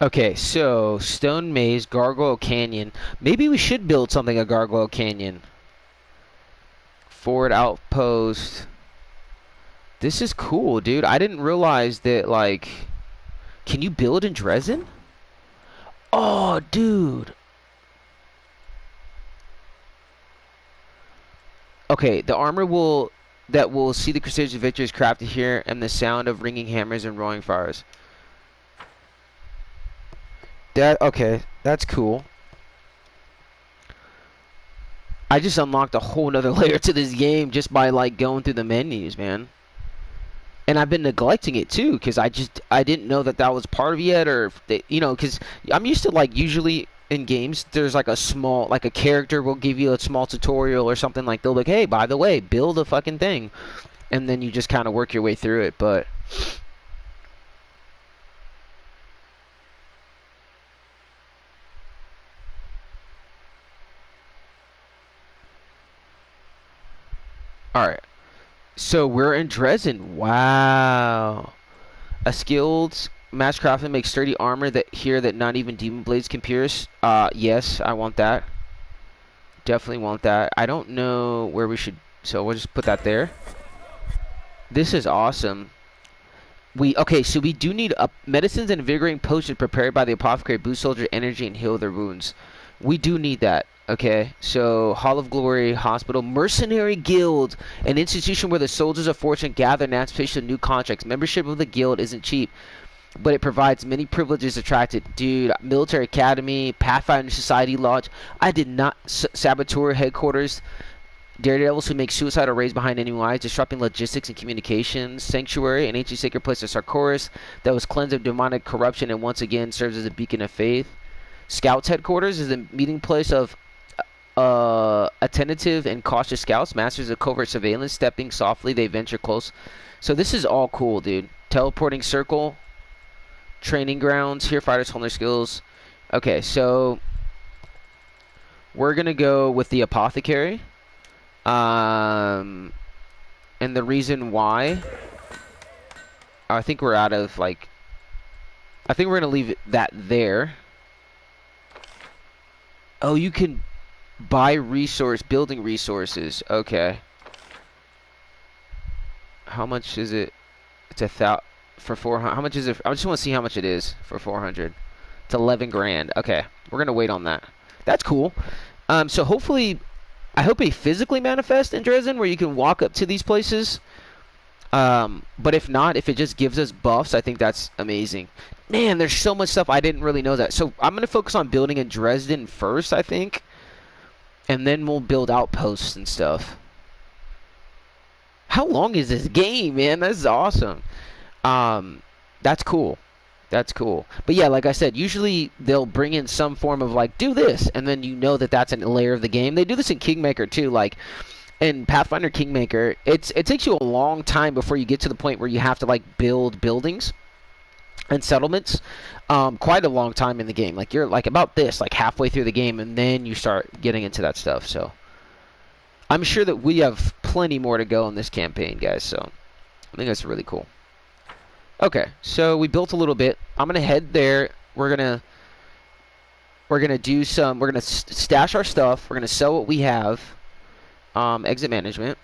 Okay, so Stone Maze, Gargoyle Canyon. Maybe we should build something at Gargoyle Canyon. Forward outpost. This is cool, dude. I didn't realize that, like, can you build in Dresden? Oh, dude. Okay, the armor that will see the Crusaders' victories crafted here and the sound of ringing hammers and roaring fires. Okay, that's cool. I just unlocked a whole nother layer to this game just by like going through the menus, man. And I've been neglecting it too, because I didn't know that was part of it yet, or you know, because I'm used to, like, usually in games there's like a small, like, a character will give you a small tutorial or something, like they'll be like, hey, by the way, build a fucking thing, and then you just kind of work your way through it. But all right, so we're in Dresden. Wow. A skilled match craftsman makes sturdy armor that not even demon blades can pierce. Yes, I want that. Definitely want that. I don't know where we should, so we'll just put that there. This is awesome. Okay, so we do need medicines and invigorating potions prepared by the apothecary boost soldier energy and heal their wounds. We do need that. Okay, so Hall of Glory Hospital, Mercenary Guild, an institution where the soldiers of fortune gather in anticipation of new contracts. Membership of the guild isn't cheap, but it provides many privileges attracted. Dude, Military Academy, PathFinder Society Lodge. I did not. Saboteur Headquarters. Daredevils who make suicidal raids behind enemy lines, disrupting logistics and communications. Sanctuary, an ancient sacred place of Sarkoris that was cleansed of demonic corruption and once again serves as a beacon of faith. Scouts Headquarters is a meeting place of attentive and cautious scouts, masters of covert surveillance. Stepping softly, they venture close. So this is all cool, dude. Teleporting circle, training grounds. Here, fighters hone their skills. Okay, so we're gonna go with the apothecary. And the reason why, I think we're out of, like, I think we're gonna leave that there. Oh, you can buy building resources. Okay. How much is it? It's for 400. How much is it? I just want to see how much it is for 400. It's 11 grand. Okay, we're gonna wait on that. That's cool. So hopefully, I hope they physically manifest in Dresden where you can walk up to these places. But if not, if it just gives us buffs, I think that's amazing. Man, there's so much stuff I didn't really know that. So I'm gonna focus on building in Dresden first, I think. And then we'll build outposts and stuff. How long is this game, man? This is awesome. That's cool. That's cool. But yeah, like I said, usually they'll bring in some form of, like, do this, and then you know that that's a layer of the game. They do this in Kingmaker too. Like in Pathfinder Kingmaker, it takes you a long time before you get to the point where you have to, like, build buildings and settlements. Quite a long time in the game. Like, you're like about this, like halfway through the game, and then you start getting into that stuff. So I'm sure that we have plenty more to go in this campaign, guys. So I think that's really cool. Okay, so we built a little bit. I'm gonna head there. We're gonna do some. We're gonna stash our stuff. We're gonna sell what we have. Exit management.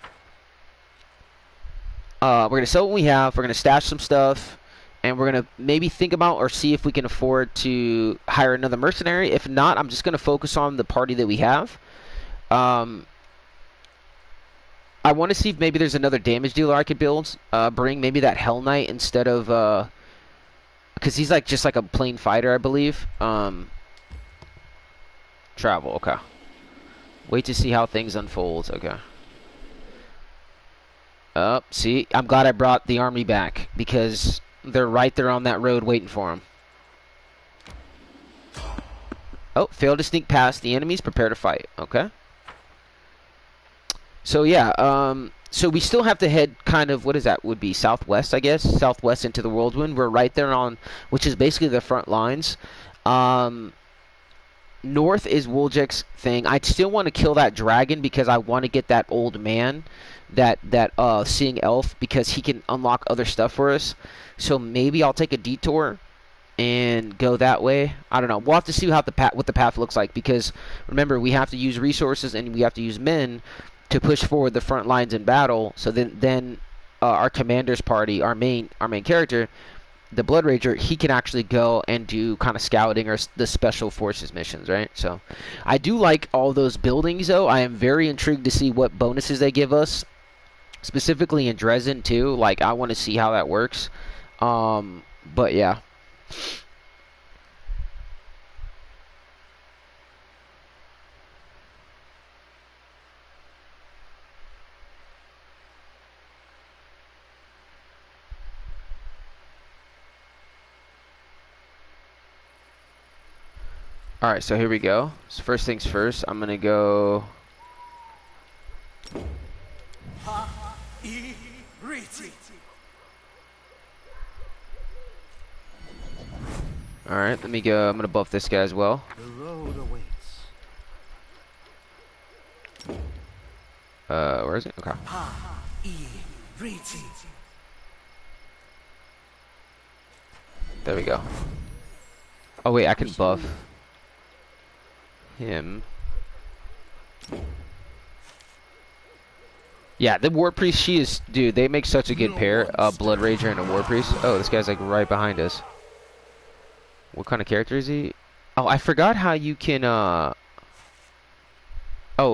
We're gonna sell what we have. We're gonna stash some stuff. And we're going to maybe think about or see if we can afford to hire another mercenary. If not, I'm just going to focus on the party that we have. I want to see if maybe there's another damage dealer I could build. Bring maybe that Hell Knight instead of... because he's like just like a plain fighter, I believe. Travel, okay. Wait to see how things unfold, okay. See, I'm glad I brought the army back because... they're right there on that road waiting for him. Oh, failed to sneak past the enemies. Prepare to fight. Okay. So, yeah. So, we still have to head kind of, what is that? Would be southwest, I guess. Southwest into the Whirlwind. We're right there on, which is basically the front lines. North is Woljek's thing. I still want to kill that dragon because I want to get that old man, that seeing elf, because he can unlock other stuff for us. So maybe I'll take a detour and go that way. I don't know. We'll have to see how what the path looks like, because remember, we have to use resources and we have to use men to push forward the front lines in battle. So then our commander's party, our main character, the BloodRager, he can actually go and do kind of scouting or the special forces missions, right? So I do like all those buildings, though. I am very intrigued to see what bonuses they give us, specifically in Dresden too. Like, I want to see how that works. But yeah. Alright, so here we go. So first things first, I'm gonna go... Alright, let me go. I'm gonna buff this guy as well. The road awaits. Where is it? Okay. There we go. Oh wait, I can buff him. Yeah, the War Priest, she is, dude, they make such a good pair. BloodRager and a War Priest. Oh, this guy's like right behind us. What kind of character is he? Oh, I forgot how you can, oh,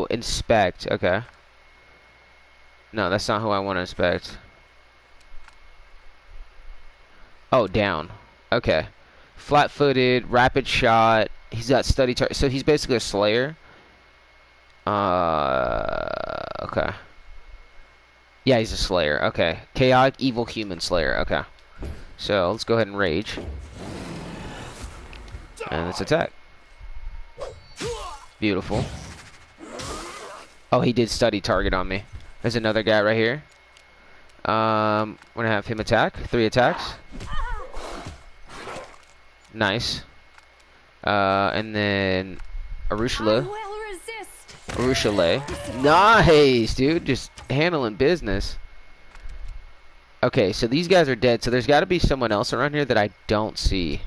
inspect. Okay. No, that's not who I want to inspect. Oh, down. Okay. Flat-footed, rapid shot. He's got steady target. So he's basically a slayer. Okay. Yeah, he's a slayer. Okay. Chaotic, evil, human slayer. Okay. So let's go ahead and rage. And let's attack. Beautiful. Oh, he did study target on me. There's another guy right here. We're gonna have him attack. 3 attacks. Nice. And then Arushale. Nice, dude. Just handling business. Okay, so these guys are dead. So there's got to be someone else around here that I don't see.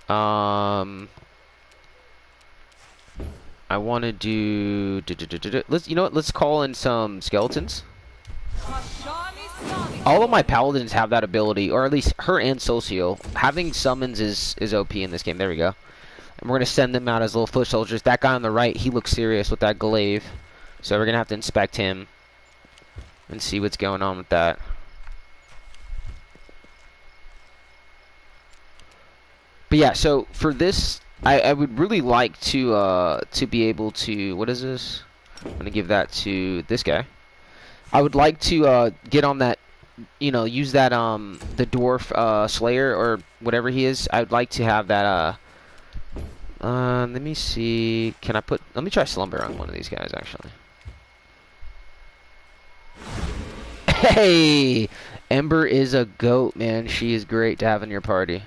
I want to do. Let's. You know what? Let's call in some skeletons. All of my paladins have that ability, or at least her and Socio. Having summons is OP in this game. There we go. And we're going to send them out as little foot soldiers. That guy on the right, he looks serious with that glaive. So we're going to have to inspect him and see what's going on with that. But yeah, so for this, I would really like to be able to... What is this? I'm going to give that to this guy. I would like to get on that, you know, use that the dwarf slayer or whatever he is. I would like to have that let me see. Can I put... Let me try slumber on one of these guys actually. Hey, Ember is a goat, man. She is great to have in your party.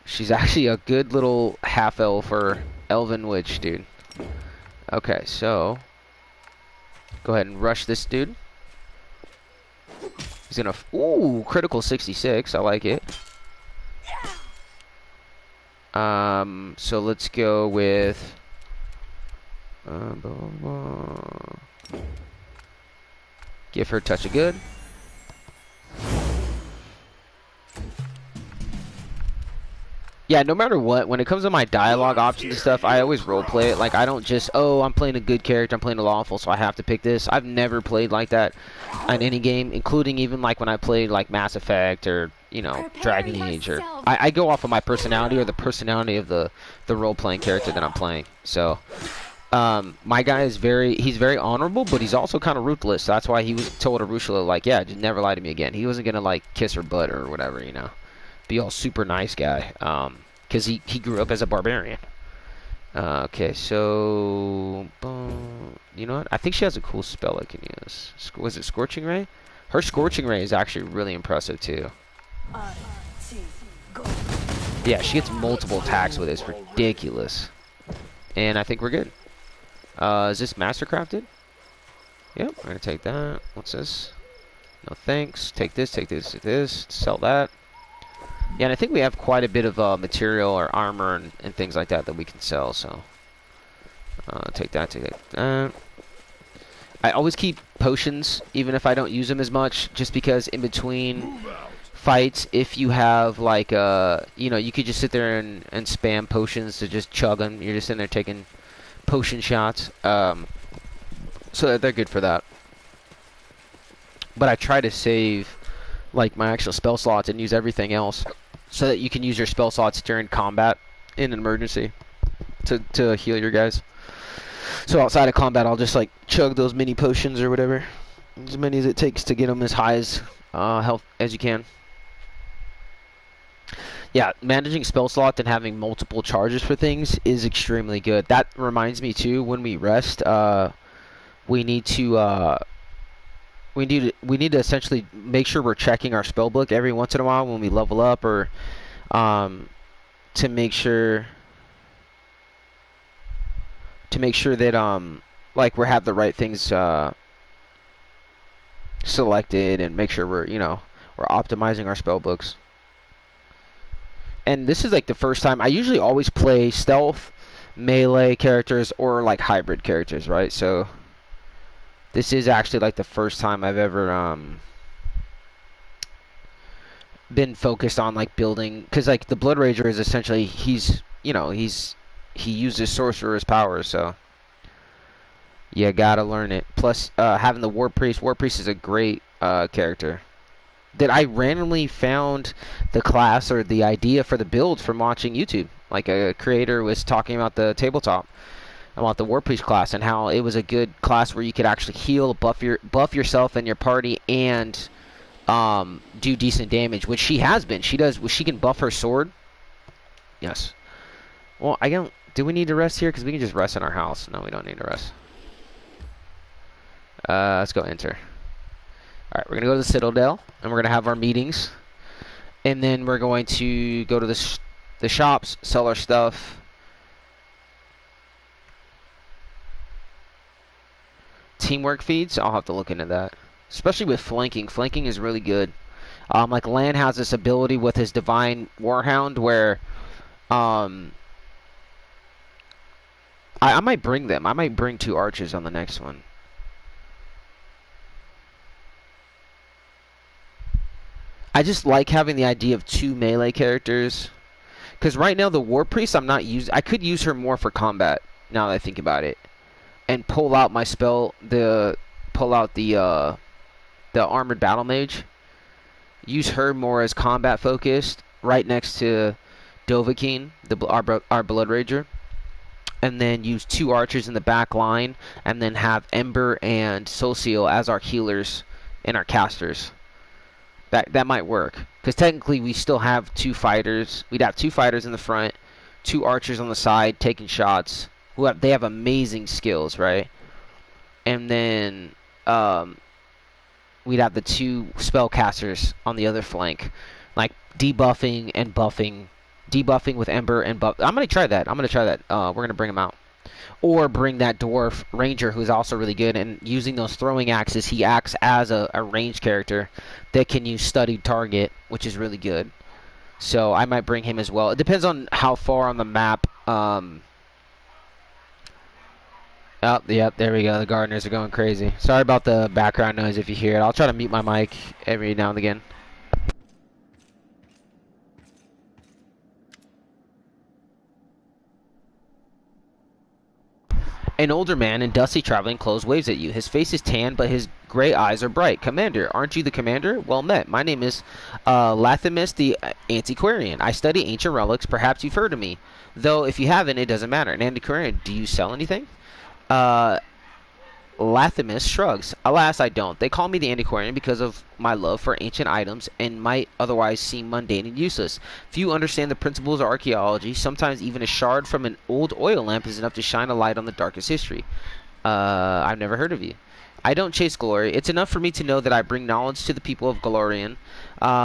She's actually a good little half elf or elven witch, dude. Okay, so go ahead and rush this dude. He's gonna... Ooh, critical 66. I like it. So let's go with... Give her a touch of good. Yeah, no matter what, when it comes to my dialogue options and stuff, I always roleplay it. Like, I don't just, oh, I'm playing a good character, I'm playing a lawful, so I have to pick this. I've never played like that in any game, including even, like, when I played, like, Mass Effect or, you know, Dragon Age. Or I go off of my personality or the personality of the role-playing character that I'm playing. So, my guy is he's very honorable, but he's also kind of ruthless. So that's why he was told Arushale, like, yeah, just never lie to me again. He wasn't going to, like, kiss her butt or whatever, you know. Be all super nice guy, because he grew up as a barbarian. Okay, so you know what? I think she has a cool spell I can use. Was it Scorching Ray? Her Scorching Ray is actually really impressive too. Yeah, she gets multiple attacks with it. It's ridiculous. And I think we're good. Is this mastercrafted? Yep, we're gonna take that. What's this? No thanks. Take this. Take this. Take this. Sell that. Yeah, and I think we have quite a bit of material or armor and things like that we can sell, so take that, take that. I always keep potions, even if I don't use them as much, just because in between fights, if you have like you know, you could just sit there and spam potions to just chug them. You're just in there taking potion shots, so they're good for that. But I try to save like my actual spell slots and use everything else, so that you can use your spell slots during combat in an emergency to heal your guys. So outside of combat, I'll just like chug those mini potions or whatever, as many as it takes to get them as high as health as you can. Yeah, managing spell slots and having multiple charges for things is extremely good. That reminds me too, when we rest, we need to we need to essentially make sure we're checking our spell book every once in a while when we level up, or to make sure that like we have the right things selected, and make sure we're optimizing our spell books. And this is like the first time. I usually always play stealth, melee characters, or like hybrid characters, right? So this is actually like the first time I've ever been focused on like building, because like the BloodRager is essentially, he uses sorcerer's powers, so you gotta learn it. Plus having the War Priest is a great character that I randomly found the class or the idea for the build from watching YouTube. Like a creator was talking about the tabletop, about the War Priest class, and how it was a good class where you could actually heal, buff yourself and your party, and do decent damage, which she has been. She can buff her sword. Yes. Well, I don't. Do we need to rest here? Because we can just rest in our house. No, we don't need to rest. Let's go enter. Alright, we're going to go to the Citadel, and we're going to have our meetings. And then we're going to go to the shops, sell our stuff. Teamwork feeds, I'll have to look into that. Especially with flanking. Flanking is really good. Like Lan has this ability with his Divine Warhound where I might bring them. I might bring 2 archers on the next one. I just like having the idea of 2 melee characters, because right now the War Priest I could use her more for combat now that I think about it, and pull out my spell, pull out the Armored Battle Mage, use her more as combat focused, right next to Dovahkiin, our BloodRager, and then use 2 archers in the back line, and then have Ember and Soulseal as our healers and our casters. That might work, because technically we still have 2 fighters. We'd have 2 fighters in the front, 2 archers on the side taking shots. They have amazing skills, right? And then we'd have the 2 spellcasters on the other flank, like debuffing and buffing, debuffing with Ember and buff. I'm gonna try that. We're gonna bring him out. Or bring that dwarf ranger, who's also really good, and using those throwing axes, he acts as a ranged character that can use studied target, which is really good. So I might bring him as well. It depends on how far on the map. Oh, yep, there we go. The gardeners are going crazy. Sorry about the background noise if you hear it. I'll try to mute my mic every now and again. An older man in dusty traveling clothes waves at you. His face is tan, but his gray eyes are bright. Commander, aren't you the commander? Well met. My name is Lathimus the Antiquarian. I study ancient relics. Perhaps you've heard of me. Though, if you haven't, it doesn't matter. An antiquarian, do you sell anything? Lathimus shrugs. Alas, I don't. They call me the Antiquarian because of my love for ancient items and might otherwise seem mundane and useless. Few understand the principles of archaeology. Sometimes even a shard from an old oil lamp is enough to shine a light on the darkest history. I've never heard of you. I don't chase glory. It's enough for me to know that I bring knowledge to the people of Golarion.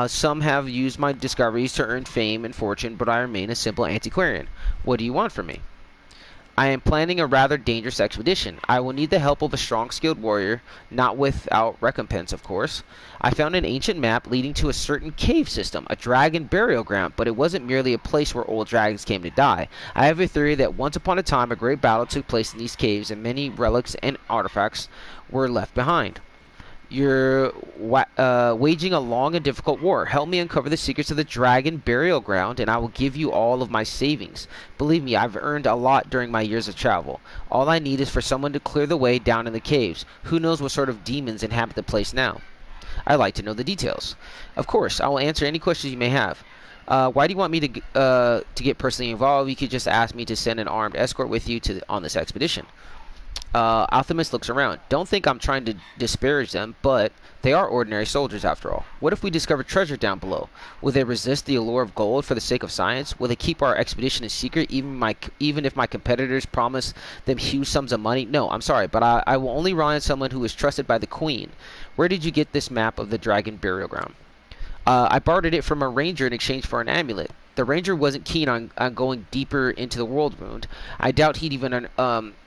Some have used my discoveries to earn fame and fortune, but I remain a simple antiquarian. What do you want from me? I am planning a rather dangerous expedition. I will need the help of a strong, skilled warrior, not without recompense, of course. I found an ancient map leading to a certain cave system, a dragon burial ground, but it wasn't merely a place where old dragons came to die. I have a theory that once upon a time a great battle took place in these caves and many relics and artifacts were left behind. You're waging a long and difficult war. Help me uncover the secrets of the dragon burial ground, and I will give you all of my savings. Believe me, I've earned a lot during my years of travel. All I need is for someone to clear the way down in the caves. Who knows what sort of demons inhabit the place now? I'd like to know the details. Of course, I will answer any questions you may have. Why do you want me to get personally involved? You could just ask me to send an armed escort with you on this expedition. Alchemist looks around. Don't think I'm trying to disparage them, but they are ordinary soldiers after all. What if we discover treasure down below? Will they resist the allure of gold for the sake of science? Will they keep our expedition a secret even if my competitors promise them huge sums of money? No, I'm sorry, but I will only rely on someone who is trusted by the queen. Where did you get this map of the dragon burial ground? I bartered it from a ranger in exchange for an amulet. The ranger wasn't keen on going deeper into the world wound. I doubt he'd even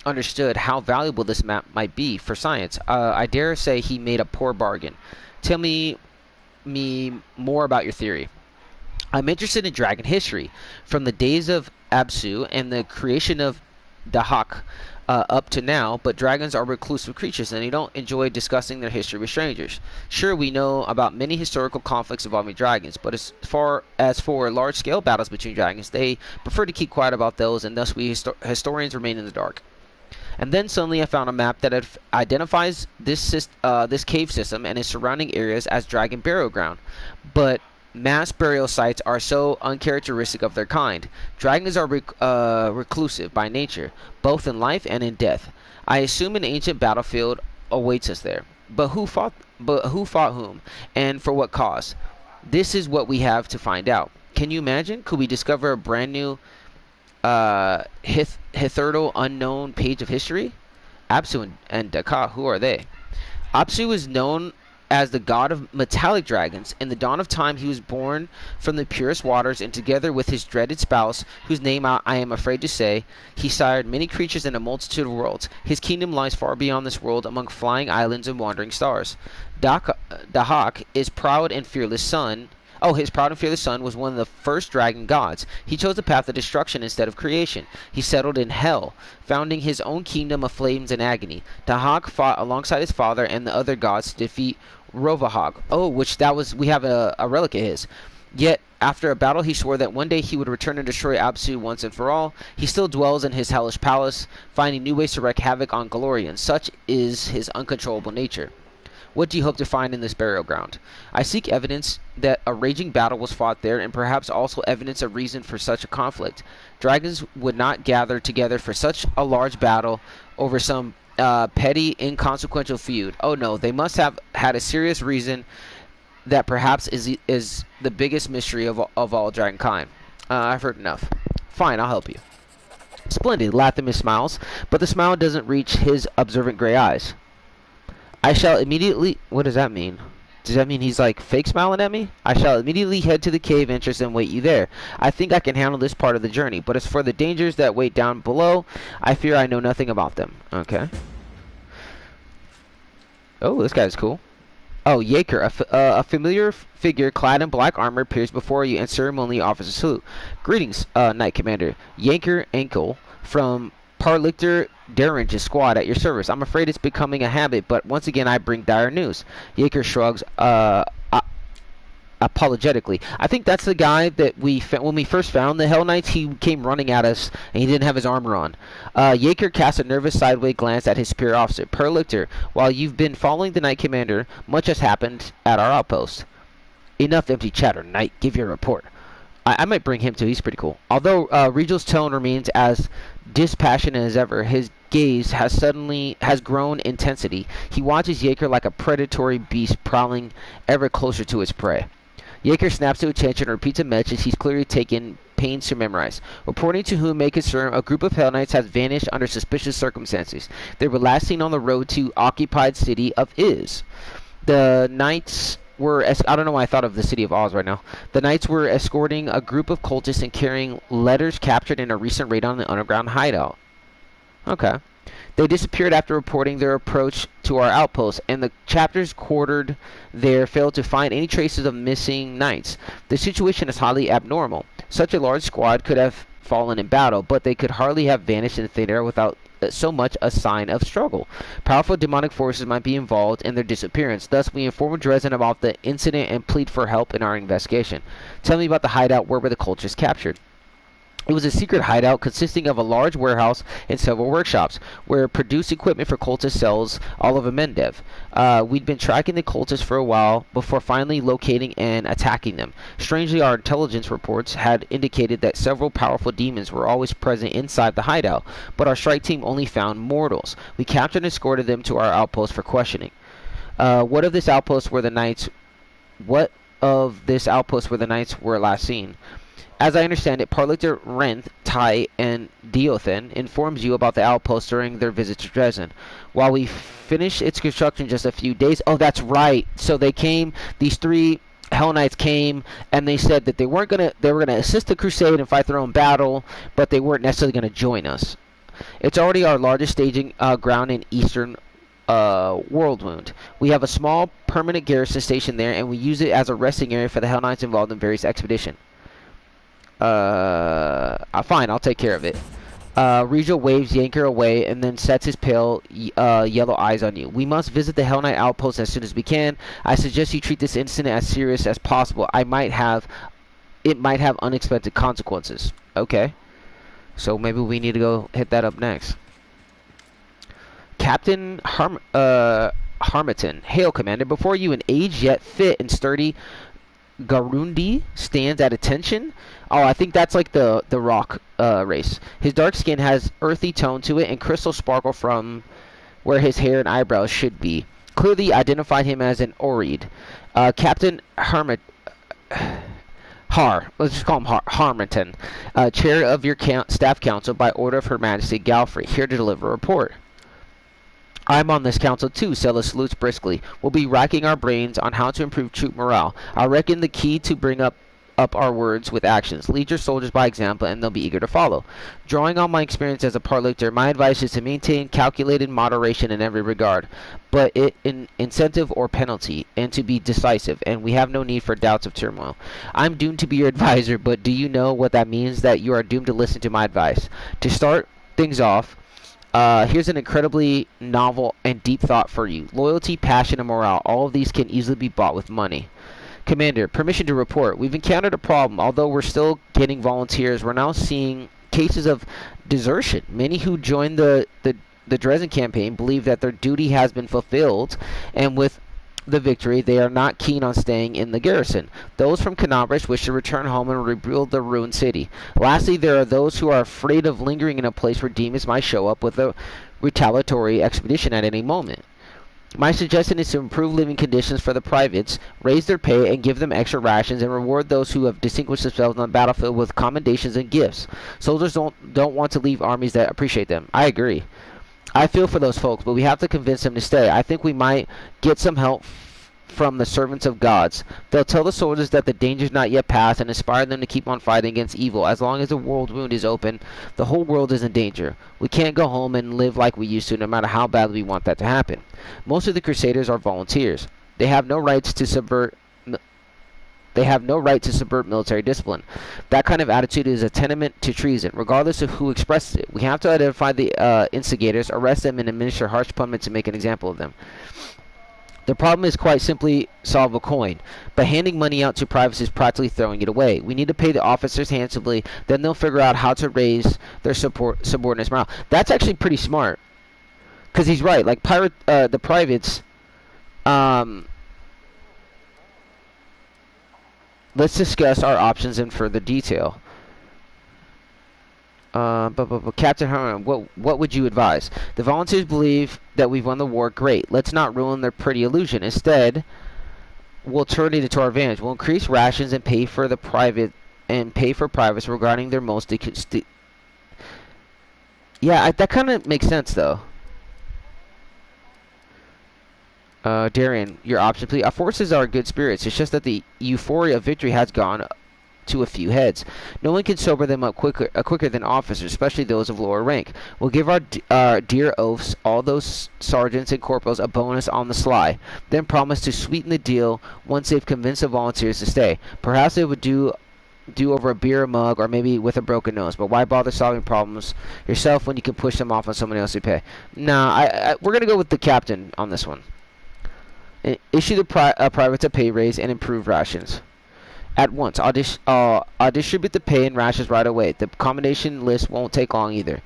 understood how valuable this map might be for science. I dare say he made a poor bargain. Tell me more about your theory. I'm interested in dragon history, from the days of Absu and the creation of Dahak up to now, but dragons are reclusive creatures and they don't enjoy discussing their history with strangers. Sure, we know about many historical conflicts involving dragons, but as far as for large-scale battles between dragons, they prefer to keep quiet about those, and thus we historians remain in the dark. And then suddenly I found a map that identifies this cave system and its surrounding areas as dragon burial ground, but mass burial sites are so uncharacteristic of their kind. Dragons are reclusive by nature, both in life and in death. I assume an ancient battlefield awaits us there. But who fought whom, and for what cause? This is what we have to find out. Can you imagine? Could we discover a brand new hitherto unknown page of history? Apsu and Daka, who are they? Apsu is known as the god of metallic dragons. In the dawn of time he was born from the purest waters, and together with his dreaded spouse, whose name I am afraid to say, he sired many creatures in a multitude of worlds. His kingdom lies far beyond this world, among flying islands and wandering stars. Dahak is proud and fearless son. His proud and fearless son was one of the first dragon gods. He chose the path of destruction instead of creation. He settled in hell, founding his own kingdom of flames and agony. Dahak fought alongside his father and the other gods to defeat Rovahog. We have a relic of his. Yet, after a battle, he swore that one day he would return and destroy Absu once and for all. He still dwells in his hellish palace, finding new ways to wreak havoc on Galorians. Such is his uncontrollable nature. What do you hope to find in this burial ground? I seek evidence that a raging battle was fought there, and perhaps also evidence of reason for such a conflict. Dragons would not gather together for such a large battle over some petty, inconsequential feud. Oh no, they must have had a serious reason that perhaps is the biggest mystery of all dragonkind. I've heard enough. Fine, I'll help you. Splendid, Lathamus smiles, but the smile doesn't reach his observant gray eyes. I shall immediately... What does that mean? Does that mean he's like fake smiling at me? I shall immediately head to the cave entrance and wait you there. I think I can handle this part of the journey, but as for the dangers that wait down below, I fear I know nothing about them. Okay. Oh, this guy's cool. Oh, Yaker, a familiar figure clad in black armor appears before you and ceremonially offers a salute. Greetings, Knight Commander. Yanker Enkel from Parlichter Derringe's squad at your service. I'm afraid it's becoming a habit, but once again I bring dire news. Yaker shrugs apologetically. I think that's the guy that when we first found the Hell Knights, he came running at us and he didn't have his armor on. Yaker casts a nervous sideways glance at his superior officer. Perlichter, while you've been following the Knight Commander, much has happened at our outpost. Enough empty chatter, Knight. Give your report. I might bring him too. He's pretty cool. Although Regal's tone remains as dispassionate as ever, his gaze has grown intensity. He watches Yaker like a predatory beast prowling ever closer to its prey. Yaker snaps to attention and repeats a message he's clearly taken pains to memorize. Reporting to whom may concern, a group of Hell Knights has vanished under suspicious circumstances. They were last seen on the road to occupied city of Iz. The Knights were... I don't know why I thought of the city of Oz right now. The Knights were escorting a group of cultists and carrying letters captured in a recent raid on the underground hideout. Okay. They disappeared after reporting their approach to our outpost, and the chapters quartered there failed to find any traces of missing knights. The situation is highly abnormal. Such a large squad could have fallen in battle, but they could hardly have vanished in thin air without so much a sign of struggle. Powerful demonic forces might be involved in their disappearance. Thus, we informed Dresden about the incident and plead for help in our investigation. Tell me about the hideout where were the cultists captured. It was a secret hideout consisting of a large warehouse and several workshops, where produced equipment for cultist cells all over Mendev. We'd been tracking the cultists for a while before finally locating and attacking them. Strangely, our intelligence reports had indicated that several powerful demons were always present inside the hideout, but our strike team only found mortals. We captured and escorted them to our outpost for questioning. What of this outpost where the knights were last seen? As I understand it, Parlictor, Renth, Tai, and Diothen informs you about the outpost during their visit to Dresden. While we finished its construction just a few days... Oh, that's right. So they came, these 3 Hell Knights came, and they said that they were gonna assist the crusade and fight their own battle, but they weren't necessarily gonna join us. It's already our largest staging ground in eastern Worldwound. We have a small permanent garrison station there, and we use it as a resting area for the Hell Knights involved in various expeditions. Fine, I'll take care of it. Regil waves Yanker away and then sets his pale yellow eyes on you. We must visit the Hell Knight outpost as soon as we can. I suggest you treat this incident as serious as possible. It might have unexpected consequences. Okay. So maybe we need to go hit that up next. Captain Harmatton. Hail, Commander. Before you, an aged yet fit and sturdy Garundi stands at attention. Oh, I think that's like the rock race. His dark skin has earthy tone to it and crystal sparkle from where his hair and eyebrows should be. Clearly identified him as an Oread. Captain Let's just call him Harmatton, chair of your staff council by order of Her Majesty Galfrey, here to deliver a report. I'm on this council too, Sella salutes briskly. We'll be racking our brains on how to improve troop morale. I reckon the key to bring up our words with actions. Lead your soldiers by example, and they'll be eager to follow. Drawing on my experience as a parlictor, my advice is to maintain calculated moderation in every regard, but in incentive or penalty, and to be decisive, and we have no need for doubts of turmoil. I'm doomed to be your advisor, but do you know what that means? That you are doomed to listen to my advice. To start things off, here's an incredibly novel and deep thought for you. Loyalty, passion, and morale. All of these can easily be bought with money. Commander, permission to report. We've encountered a problem. Although we're still getting volunteers, we're now seeing cases of desertion. Many who joined the Dresden campaign believe that their duty has been fulfilled, and with the victory, they are not keen on staying in the garrison. Those from Canabrish wish to return home and rebuild the ruined city. Lastly, there are those who are afraid of lingering in a place where demons might show up with a retaliatory expedition at any moment. My suggestion is to improve living conditions for the privates, raise their pay, and give them extra rations, and reward those who have distinguished themselves on the battlefield with commendations and gifts. Soldiers don't want to leave armies that appreciate them. I agree. I feel for those folks, but we have to convince them to stay. I think we might get some help from the servants of gods. They'll tell the soldiers that the danger's not yet past and inspire them to keep on fighting against evil. As long as the world wound is open, the whole world is in danger. We can't go home and live like we used to, no matter how badly we want that to happen. Most of the Crusaders are volunteers. They have no rights to subvert military discipline. That kind of attitude is a tenement to treason, regardless of who expresses it. We have to identify the instigators, arrest them, and administer harsh punishment to make an example of them. The problem is quite simply solve a coin, but handing money out to privates is practically throwing it away. We need to pay the officers handsomely, then they'll figure out how to raise their subordinates' morale. That's actually pretty smart, because he's right. Like the privates, let's discuss our options in further detail. Captain Herman, what would you advise? The volunteers believe that we've won the war. Great. Let's not ruin their pretty illusion. Instead, we'll turn it into our advantage. We'll increase rations and pay for privates regarding their most. Yeah, that kind of makes sense though. Darian, your option, please. Our forces are good spirits. It's just that the euphoria of victory has gone to a few heads. No one can sober them up quicker than officers, especially those of lower rank. We'll give our dear oafs, all those sergeants and corporals, a bonus on the sly, then promise to sweeten the deal once they've convinced the volunteers to stay. Perhaps they would do over a beer mug or maybe with a broken nose, but why bother solving problems yourself when you can push them off on someone else you pay? Nah, we're going to go with the captain on this one. Issue the privates a pay raise and improve rations. At once, I'll distribute the pay and rations right away. The combination list won't take long either.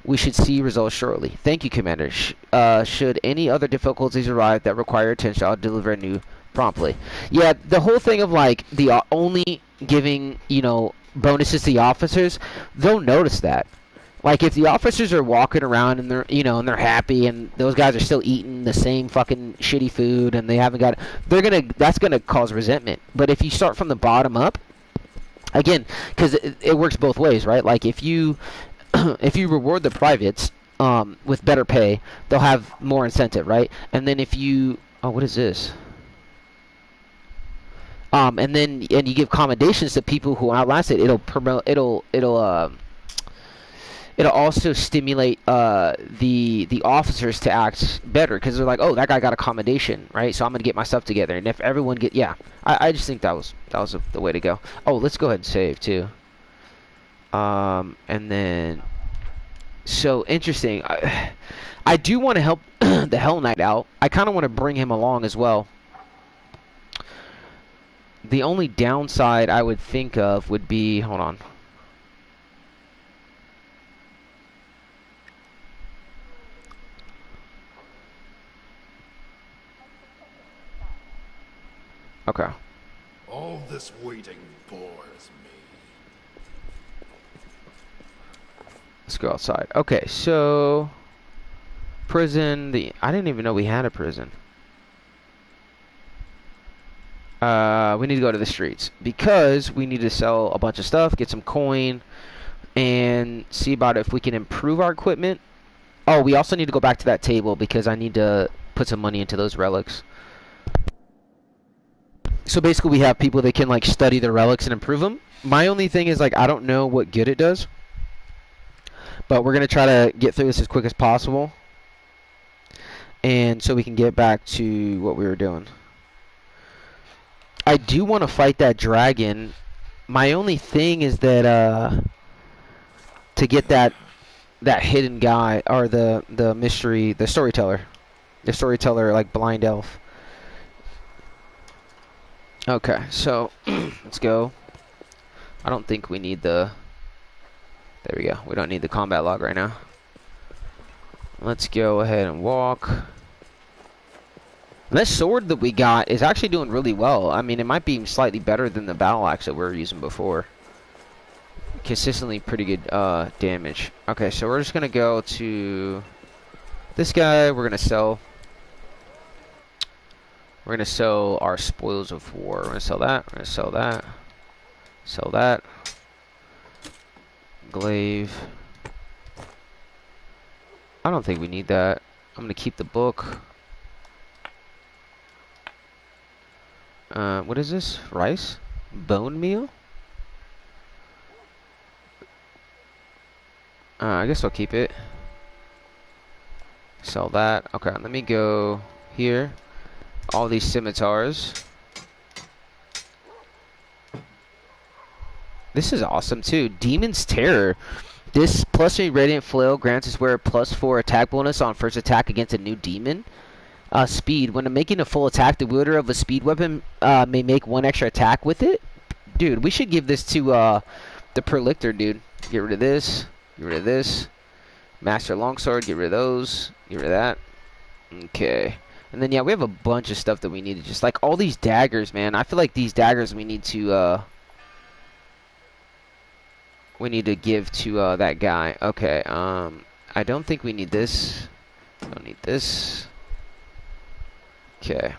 We should see results shortly. Thank you, Commander. Should any other difficulties arrive that require attention, I'll deliver new promptly. Yeah, the whole thing of like the only giving, you know, bonuses to the officers, they'll notice that. Like if the officers are walking around and they're, you know, and they're happy and those guys are still eating the same fucking shitty food and they haven't got, that's gonna cause resentment. But if you start from the bottom up, again, because it works both ways, right? Like if you if you reward the privates with better pay, they'll have more incentive, right? And then if you, oh, what is this? And then you give commendations to people who outlast it. It'll promote. It'll also stimulate the officers to act better because they're like, oh, that guy got a commendation, right? So I'm gonna get my stuff together. And if everyone yeah, I just think that was the way to go. Oh, let's go ahead and save too. And then, so interesting. I do want to help the Hell Knight out. I kind of want to bring him along as well. The only downside I would think of would be, hold on. Okay. All this waiting bores me. Let's go outside. Okay, so prison. I didn't even know we had a prison. We need to go to the streets because we need to sell a bunch of stuff, get some coin, and see about if we can improve our equipment. Oh, we also need to go back to that table because I need to put some money into those relics. So basically we have people that can like study the relics and improve them. My only thing is like I don't know what good it does. But we're going to try to get through this as quick as possible. And so we can get back to what we were doing. I do want to fight that dragon. My only thing is that to get that hidden guy or the mystery, the storyteller like blind elf. Okay, so let's go. I don't think we need the, there we go. We don't need the combat log right now. Let's go ahead and walk. This sword that we got is actually doing really well. I mean, it might be slightly better than the battle axe that we were using before. Consistently pretty good damage. Okay, so we're just gonna go to this guy. We're gonna sell our spoils of war. We're gonna sell that. We're gonna sell that. Sell that. Glaive. I don't think we need that. I'm gonna keep the book. What is this? Rice? Bone meal? I guess I'll keep it. Sell that. Okay, let me go here. All these scimitars. This is awesome too. Demon's Terror. This +3 Radiant Flail grants us wearer +4 attack bonus on first attack against a new demon. Speed. When making a full attack, the wielder of a speed weapon may make one extra attack with it. Dude, we should give this to the Prelictor, dude. Get rid of this. Get rid of this. Master Longsword. Get rid of those. Get rid of that. Okay. And then, yeah, we have a bunch of stuff that we need to just... Like, all these daggers, man. I feel like these daggers we need to... we need to give to that guy. Okay, I don't think we need this. Don't need this. Okay.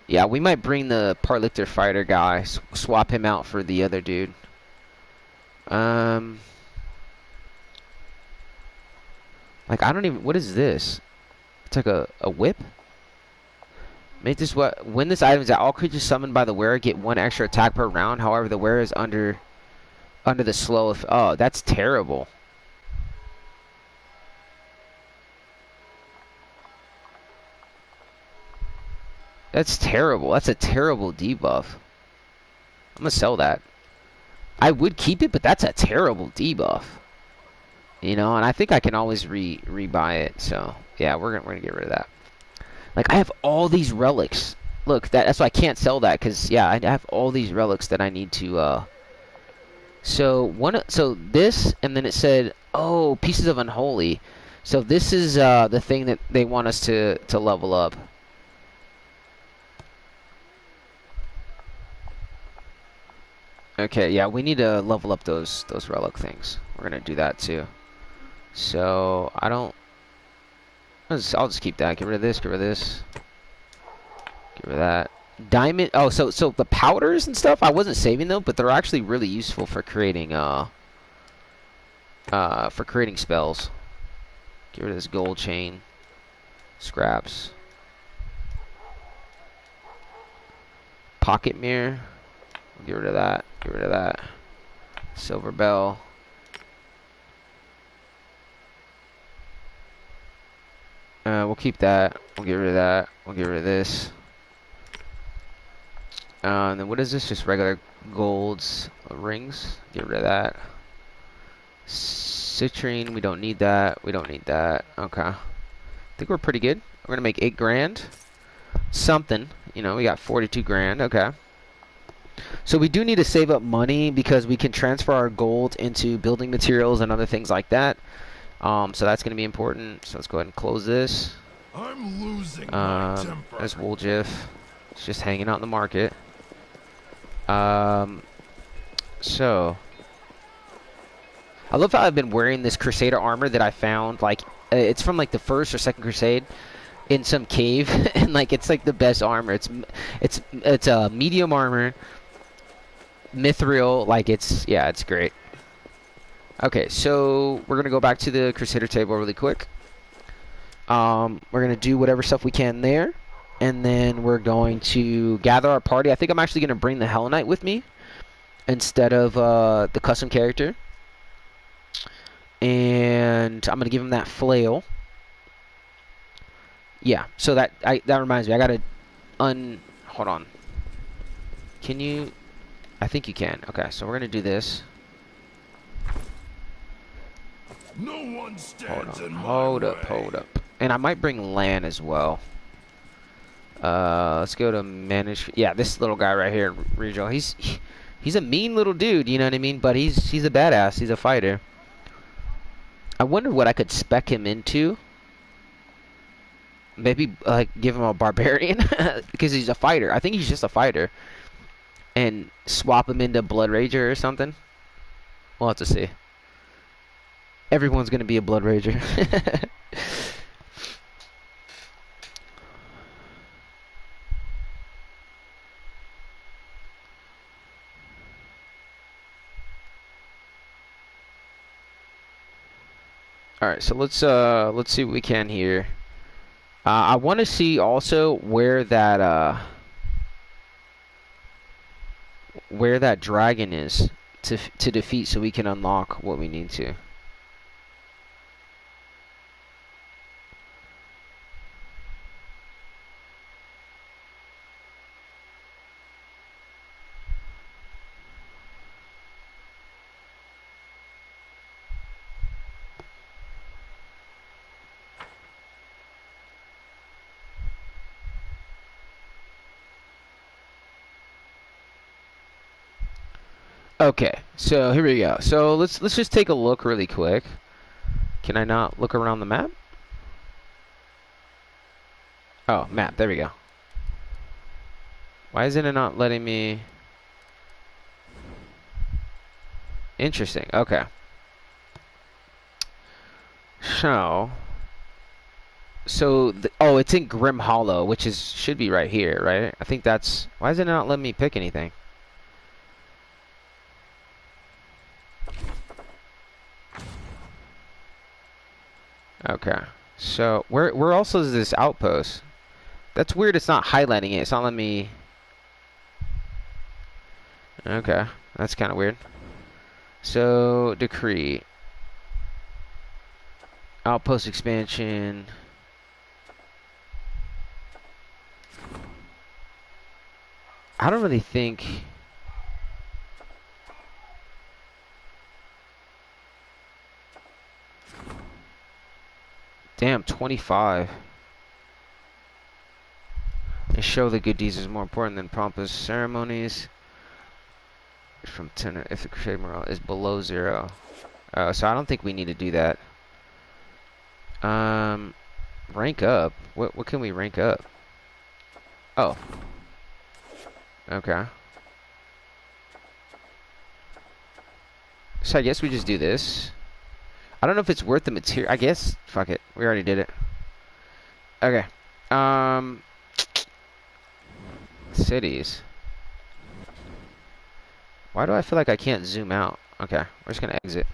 Yeah, we might bring the Parlictor fighter guy, swap him out for the other dude. Like, I don't even... What is this? It's like a whip? Make this what when this item is at all creatures summoned by the wearer get 1 extra attack per round. However, the wearer is under the slow. Oh, that's terrible. That's terrible. That's a terrible debuff. I'm gonna sell that. I would keep it, but that's a terrible debuff. You know, and I think I can always rebuy it. So yeah, we're gonna get rid of that. Like I have all these relics. Look, that's why I can't sell that because yeah, I have all these relics that I need to. So this, and then it said, oh, pieces of unholy. So this is the thing that they want us to level up. Okay, yeah, we need to level up those relic things. We're gonna do that too. So I don't. I'll just keep that. Get rid of this. Get rid of this. Get rid of that. Diamond. Oh, so the powders and stuff. I wasn't saving them, but they're actually really useful for creating spells. Get rid of this gold chain. Scraps. Pocket mirror. Get rid of that. Get rid of that. Silver bell. We'll keep that. We'll get rid of that. We'll get rid of this. And then what is this? Just regular golds rings. Get rid of that. Citrine. We don't need that. We don't need that. Okay. I think we're pretty good. We're gonna make 8 grand. Something. You know, we got 42 grand. Okay. So we do need to save up money because we can transfer our gold into building materials and other things like that. So that's going to be important. So let's go ahead and close this. I'm losing my temper. There's Wooljiff. It's just hanging out in the market. So I love how I've been wearing this Crusader armor that I found. Like it's from like the first or second Crusade in some cave, and like it's like the best armor. It's a medium armor. Mithril, like it's great. Okay, so we're gonna go back to the Crusader table really quick. We're gonna do whatever stuff we can there, and then we're going to gather our party. I think I'm actually gonna bring the Hell Knight with me instead of the custom character, and I'm gonna give him that flail. Yeah, so that reminds me, I gotta hold on. Can you? I think you can. Okay, so we're gonna do this. No one stands in my Hold way. up. And I might bring Lan as well. Let's go to manage. Yeah, this little guy right here, Regal. He's a mean little dude, you know what I mean? But he's a badass. He's a fighter. I wonder what I could spec him into. Maybe like give him a barbarian because he's a fighter. I think he's just a fighter. And swap him into BloodRager or something. We'll have to see. Everyone's gonna be a BloodRager. All right, so let's see what we can here. I want to see also where that dragon is to defeat, so we can unlock what we need to. Okay, so here we go. So let's just take a look really quick. Can I not look around the map? Oh, map. There we go. Why isn't it not letting me? Interesting. Okay. So oh, it's in Grim Hollow, which should be right here, right? I think that's. Why is it not letting me pick anything? Okay, so where also is this outpost? That's weird. It's not highlighting it. It's not letting me. Okay, that's kind of weird. So decree. Outpost expansion. I don't really think. Damn, 25. And show the good deeds is more important than pompous ceremonies. From 10, if the crusade morale is below 0. So I don't think we need to do that. Rank up. What can we rank up? Oh. Okay. So I guess we just do this. I don't know if it's worth the material. I guess. Fuck it. We already did it. Okay. Cities. Why do I feel like I can't zoom out? Okay. We're just gonna exit.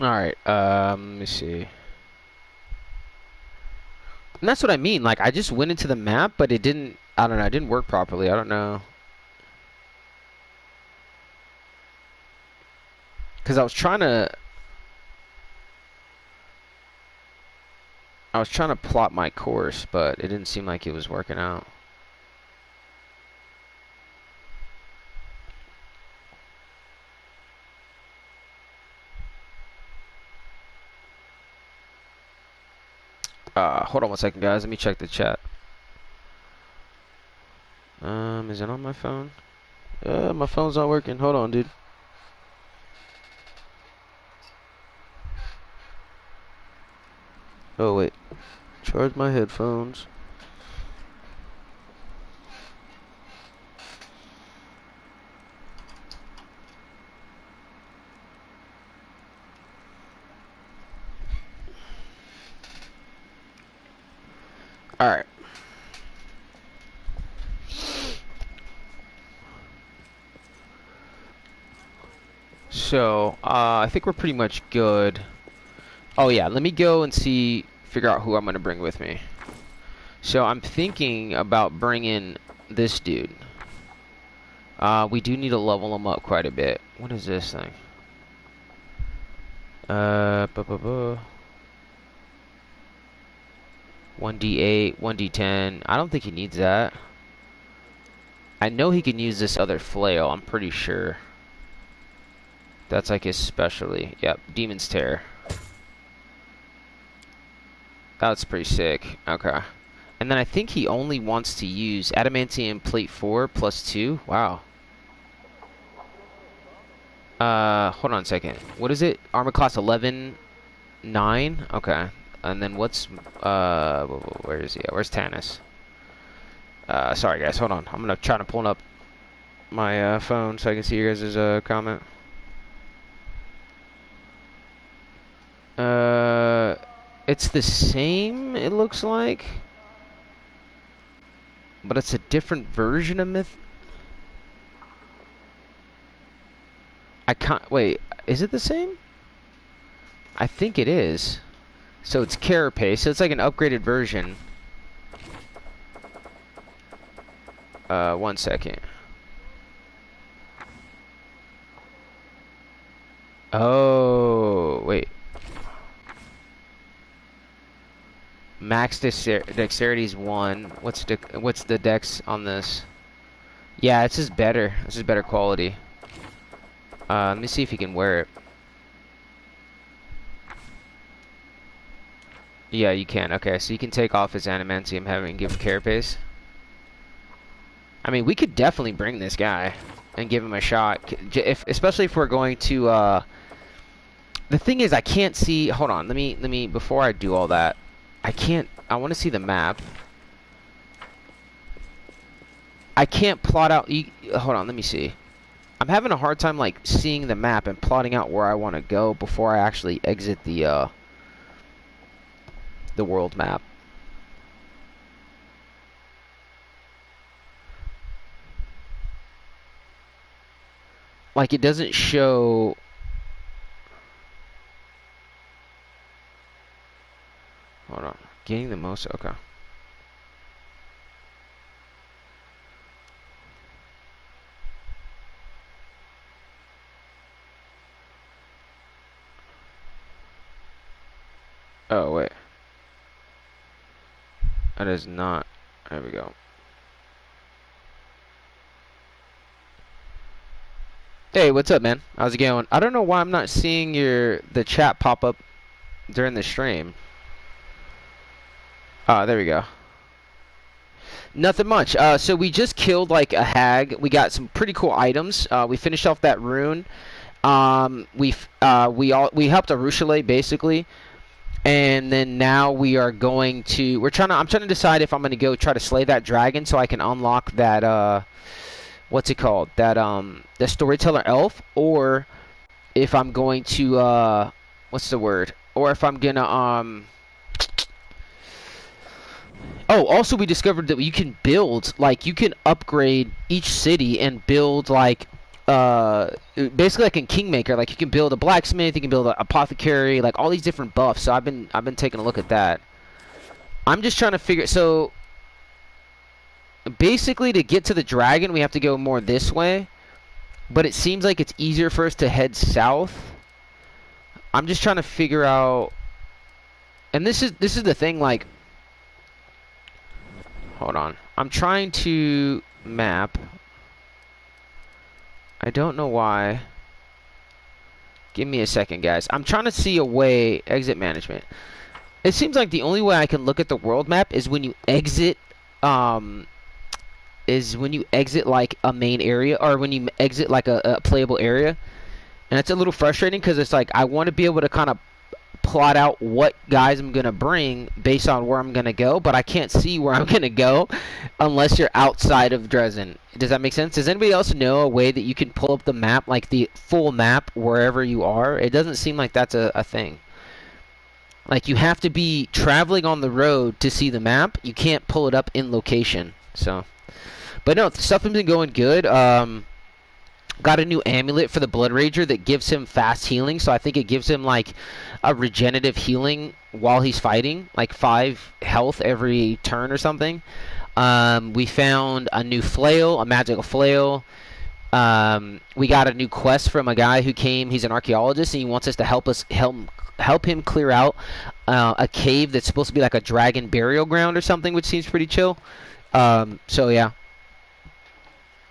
Alright, let me see. And that's what I mean. Like, I just went into the map, but it didn't, I don't know, it didn't work properly. I don't know. Because I was trying to plot my course, but it didn't seem like it was working out. Hold on one second, guys. Let me check the chat. Is it on my phone? My phone's not working. Hold on, dude. Oh, wait. Charge my headphones. Alright. So, I think we're pretty much good. Oh, yeah. Let me go and figure out who I'm going to bring with me. So, I'm thinking about bringing this dude. We do need to level him up quite a bit. What is this thing? 1d8, 1d10. I don't think he needs that. I know he can use this other flail. I'm pretty sure. That's like his specialty. Yep, Demon's Terror. That's pretty sick. Okay. And then I think he only wants to use Adamantium Plate 4 plus 2. Wow. Hold on a second. What is it? Armor class 11, 9? Okay. And then what's, where is he at? Where's Tannis? Sorry guys, hold on. I'm gonna try to pull up my, phone so I can see you guys' comment. It's the same, it looks like. But it's a different version of Myth. I can't, wait, is it the same? I think it is. So it's Carapace, so it's like an upgraded version. 1 second. Oh, wait. Max dexterity is 1. What's the dex on this? Yeah, it's just better. This is better quality. Let me see if he can wear it. Yeah, you can. Okay, so you can take off his adamantium helmet and give him carapace. I mean, we could definitely bring this guy and give him a shot. Especially if we're going to. The thing is, I can't see. Hold on. Let me. Before I do all that, I can't. I want to see the map. I can't plot out. Hold on. Let me see. I'm having a hard time like seeing the map and plotting out where I want to go before I actually exit the world map. Like it doesn't show. Hold on. Getting the most. Okay. Oh wait. That is not. There we go. Hey, what's up, man? How's it going? I don't know why I'm not seeing the chat pop up during the stream. There we go. Nothing much. So we just killed like a hag. We got some pretty cool items. We finished off that rune. We helped a Rushale basically, and then now we are going to. I'm trying to decide if I'm going to go try to slay that dragon so I can unlock that. What's it called? That the storyteller elf, or if I'm going to what's the word? Or if I'm gonna Oh, also we discovered that you can build, like, you can upgrade each city and build, like, basically like in Kingmaker, like, you can build a blacksmith, you can build an apothecary, like, all these different buffs, so I've been taking a look at that. I'm just trying to figure, so, basically to get to the dragon, we have to go more this way, but it seems like it's easier for us to head south. I'm just trying to figure out, and this is the thing, like, hold on. I'm trying to map. I don't know why. Give me a second, guys. I'm trying to see a way. Exit management. It seems like the only way I can look at the world map is when you exit. Like a main area, or when you exit like a playable area, and it's a little frustrating because it's like I want to be able to kind of plot out what guys I'm gonna bring based on where I'm gonna go, but I can't see where I'm gonna go unless you're outside of Dresden. Does that make sense? Does anybody else know a way that you can pull up the map, like the full map wherever you are? It doesn't seem like that's a thing. Like you have to be traveling on the road to see the map. You can't pull it up in location. So, but no, stuff has been going good. Got a new amulet for the BloodRager that gives him fast healing, so I think it gives him like a regenerative healing while he's fighting, like 5 health every turn or something. We found a new flail, a magical flail. We got a new quest from a guy who came. He's an archaeologist, and he wants us to help him clear out a cave that's supposed to be like a dragon burial ground or something, which seems pretty chill. So yeah.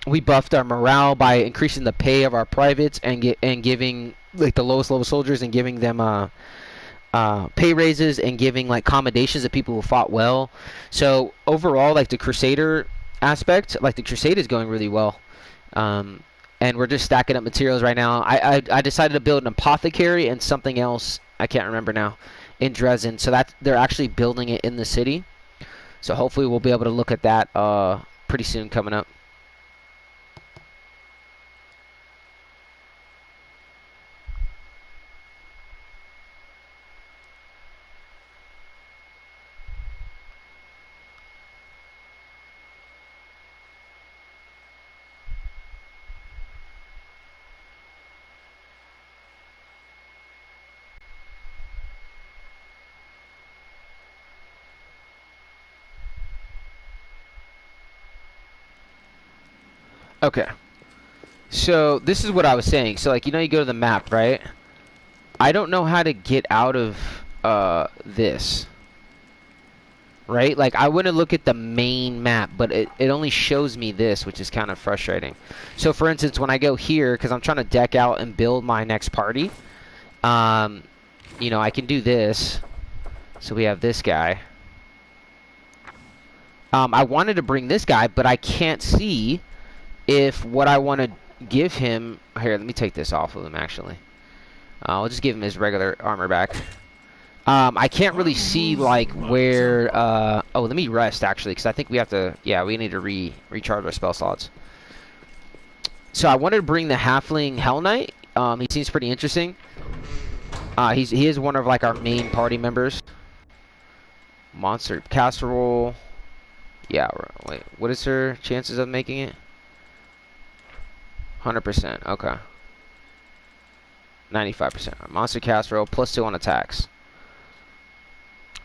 We buffed our morale by increasing the pay of our privates and giving like the lowest level soldiers and giving them pay raises and giving like commendations to people who fought well. So overall, like the Crusader aspect, like the Crusade is going really well. And we're just stacking up materials right now. I decided to build an apothecary and something else I can't remember now in Dresden. So that they're actually building it in the city. So hopefully we'll be able to look at that pretty soon coming up. Okay. So this is what I was saying. So like, you know, you go to the map, right? I don't know how to get out of this. Right? Like, I want to look at the main map, but it only shows me this, which is kind of frustrating. So, for instance, when I go here, because I'm trying to deck out and build my next party, you know, I can do this. So we have this guy. I wanted to bring this guy, but I can't see if what I want to give him... Here, let me take this off of him, actually. I'll just give him his regular armor back. I can't really see, like, where... oh, let me rest, actually, because I think we have to... Yeah, we need to recharge our spell slots. So I wanted to bring the Halfling Hell Knight. He seems pretty interesting. He is one of, like, our main party members. Monster Casserole. Yeah, wait. What is her chances of making it? 100%. Okay. 95%. Monster Casserole, +2 on attacks.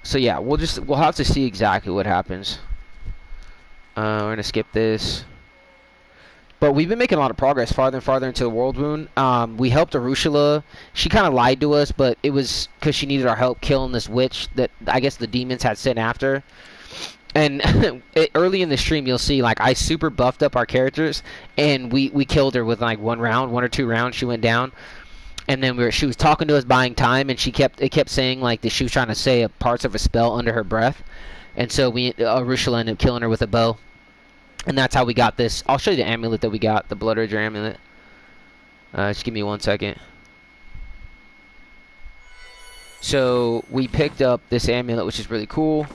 So yeah, we'll have to see exactly what happens. We're gonna skip this. But we've been making a lot of progress farther and farther into the World Wound. We helped Arusula. She kind of lied to us, but it was because she needed our help killing this witch that I guess the demons had sent after. And early in the stream, you'll see, like, I super buffed up our characters, and we killed her with, like, 1 or 2 rounds. She went down. And then she was talking to us, buying time, and it kept saying, like, that she was trying to say parts of a spell under her breath. And so Arusula ended up killing her with a bow. And that's how we got this. I'll show you the amulet that we got, the BloodRager amulet. Just give me 1 second. So we picked up this amulet, which is really cool.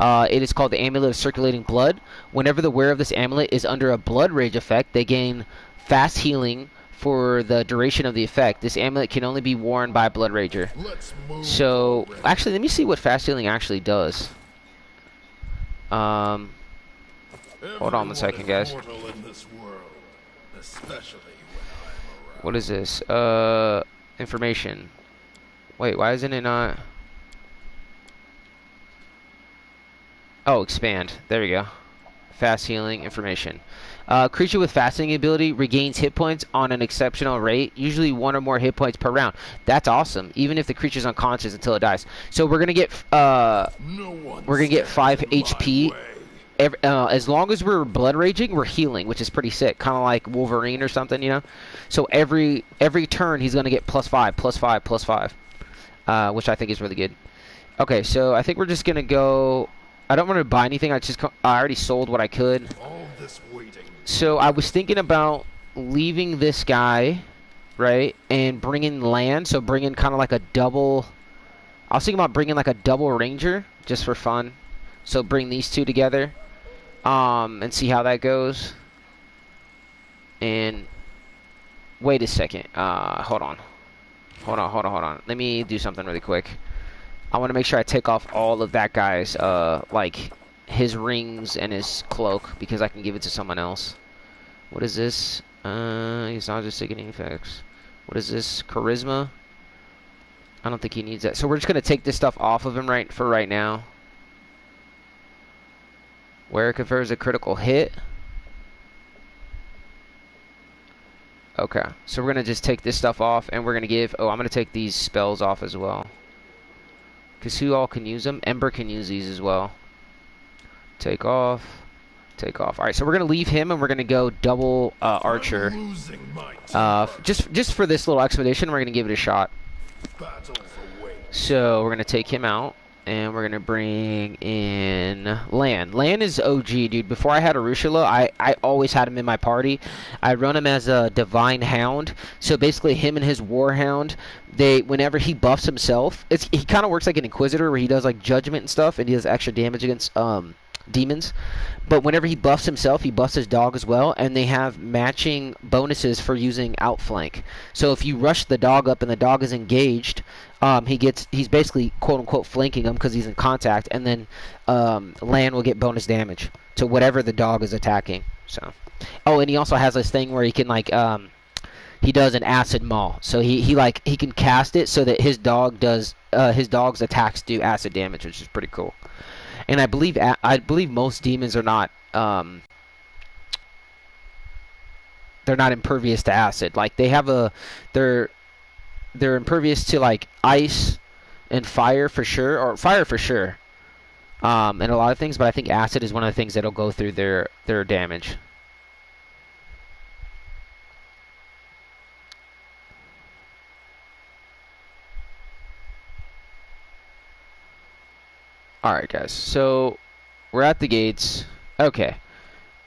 It is called the Amulet of Circulating Blood. Whenever the wearer of this amulet is under a blood rage effect, they gain fast healing for the duration of the effect. This amulet can only be worn by a BloodRager. So, actually, let me see what fast healing actually does. Hold on 1 second, guys. What is this? Information. Wait, why isn't it not? Oh, expand. There we go. Fast healing information. Creature with fast healing ability regains hit points on an exceptional rate, usually 1 or more hit points per round. That's awesome, even if the creature's unconscious until it dies. So we're gonna get 5 HP. As long as we're blood raging, we're healing, which is pretty sick. Kind of like Wolverine or something, you know. So every turn he's gonna get +5, +5, +5, which I think is really good. Okay, so I think we're just gonna go. I don't want to buy anything. I already sold what I could. So I was thinking about leaving this guy, right, and bringing land. So bringing kind of like a double. I was thinking about bringing like a double ranger just for fun. So bring these two together, and see how that goes. And wait a second. Hold on. Let me do something really quick. I want to make sure I take off all of that guy's, like, his rings and his cloak, because I can give it to someone else. What is this? He's not just taking any effects. What is this? Charisma? I don't think he needs that. So we're just going to take this stuff off of him right now. Where it confers a critical hit. Okay. So we're going to just take this stuff off, and we're going to give... Oh, I'm going to take these spells off as well. Because who all can use them? Ember can use these as well. Take off. Take off. Alright, so we're going to leave him and we're going to go double archer. Just for this little expedition, we're going to give it a shot. So we're going to take him out. And we're going to bring in Lan. Lan is OG, dude. Before I had Arusula, I always had him in my party. I run him as a Divine Hound. So basically, him and his Warhound, whenever he buffs himself, he kind of works like an Inquisitor where he does like judgment and stuff, and he does extra damage against demons. But whenever he buffs himself, he buffs his dog as well, and they have matching bonuses for using Outflank. So if you rush the dog up and the dog is engaged, he's basically quote unquote flanking him because he's in contact, and then Lan will get bonus damage to whatever the dog is attacking. So, oh, and he also has this thing where he can like he does an acid maul, so he can cast it so that his dog's attacks do acid damage, which is pretty cool. And I believe most demons are not they're not impervious to acid. Like they have a, they're impervious to like ice and fire for sure, or fire for sure, and a lot of things. But I think acid is one of the things that'll go through their damage. All right, guys. So we're at the gates. Okay.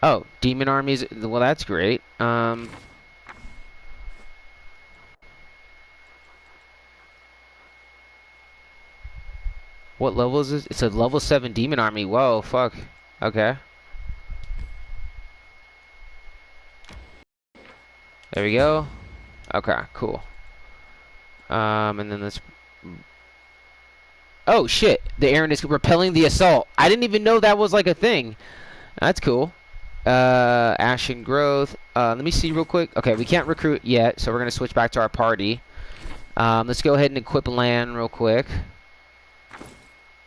Oh, demon armies. Well, that's great. What level is this? It's a level 7 demon army. Whoa, fuck. Okay. There we go. Okay, cool. And then let's... Oh, shit. The Aaron is repelling the assault. I didn't even know that was like a thing. That's cool. Ashen growth. Let me see real quick. Okay, we can't recruit yet, so we're going to switch back to our party. Let's go ahead and equip Lan real quick.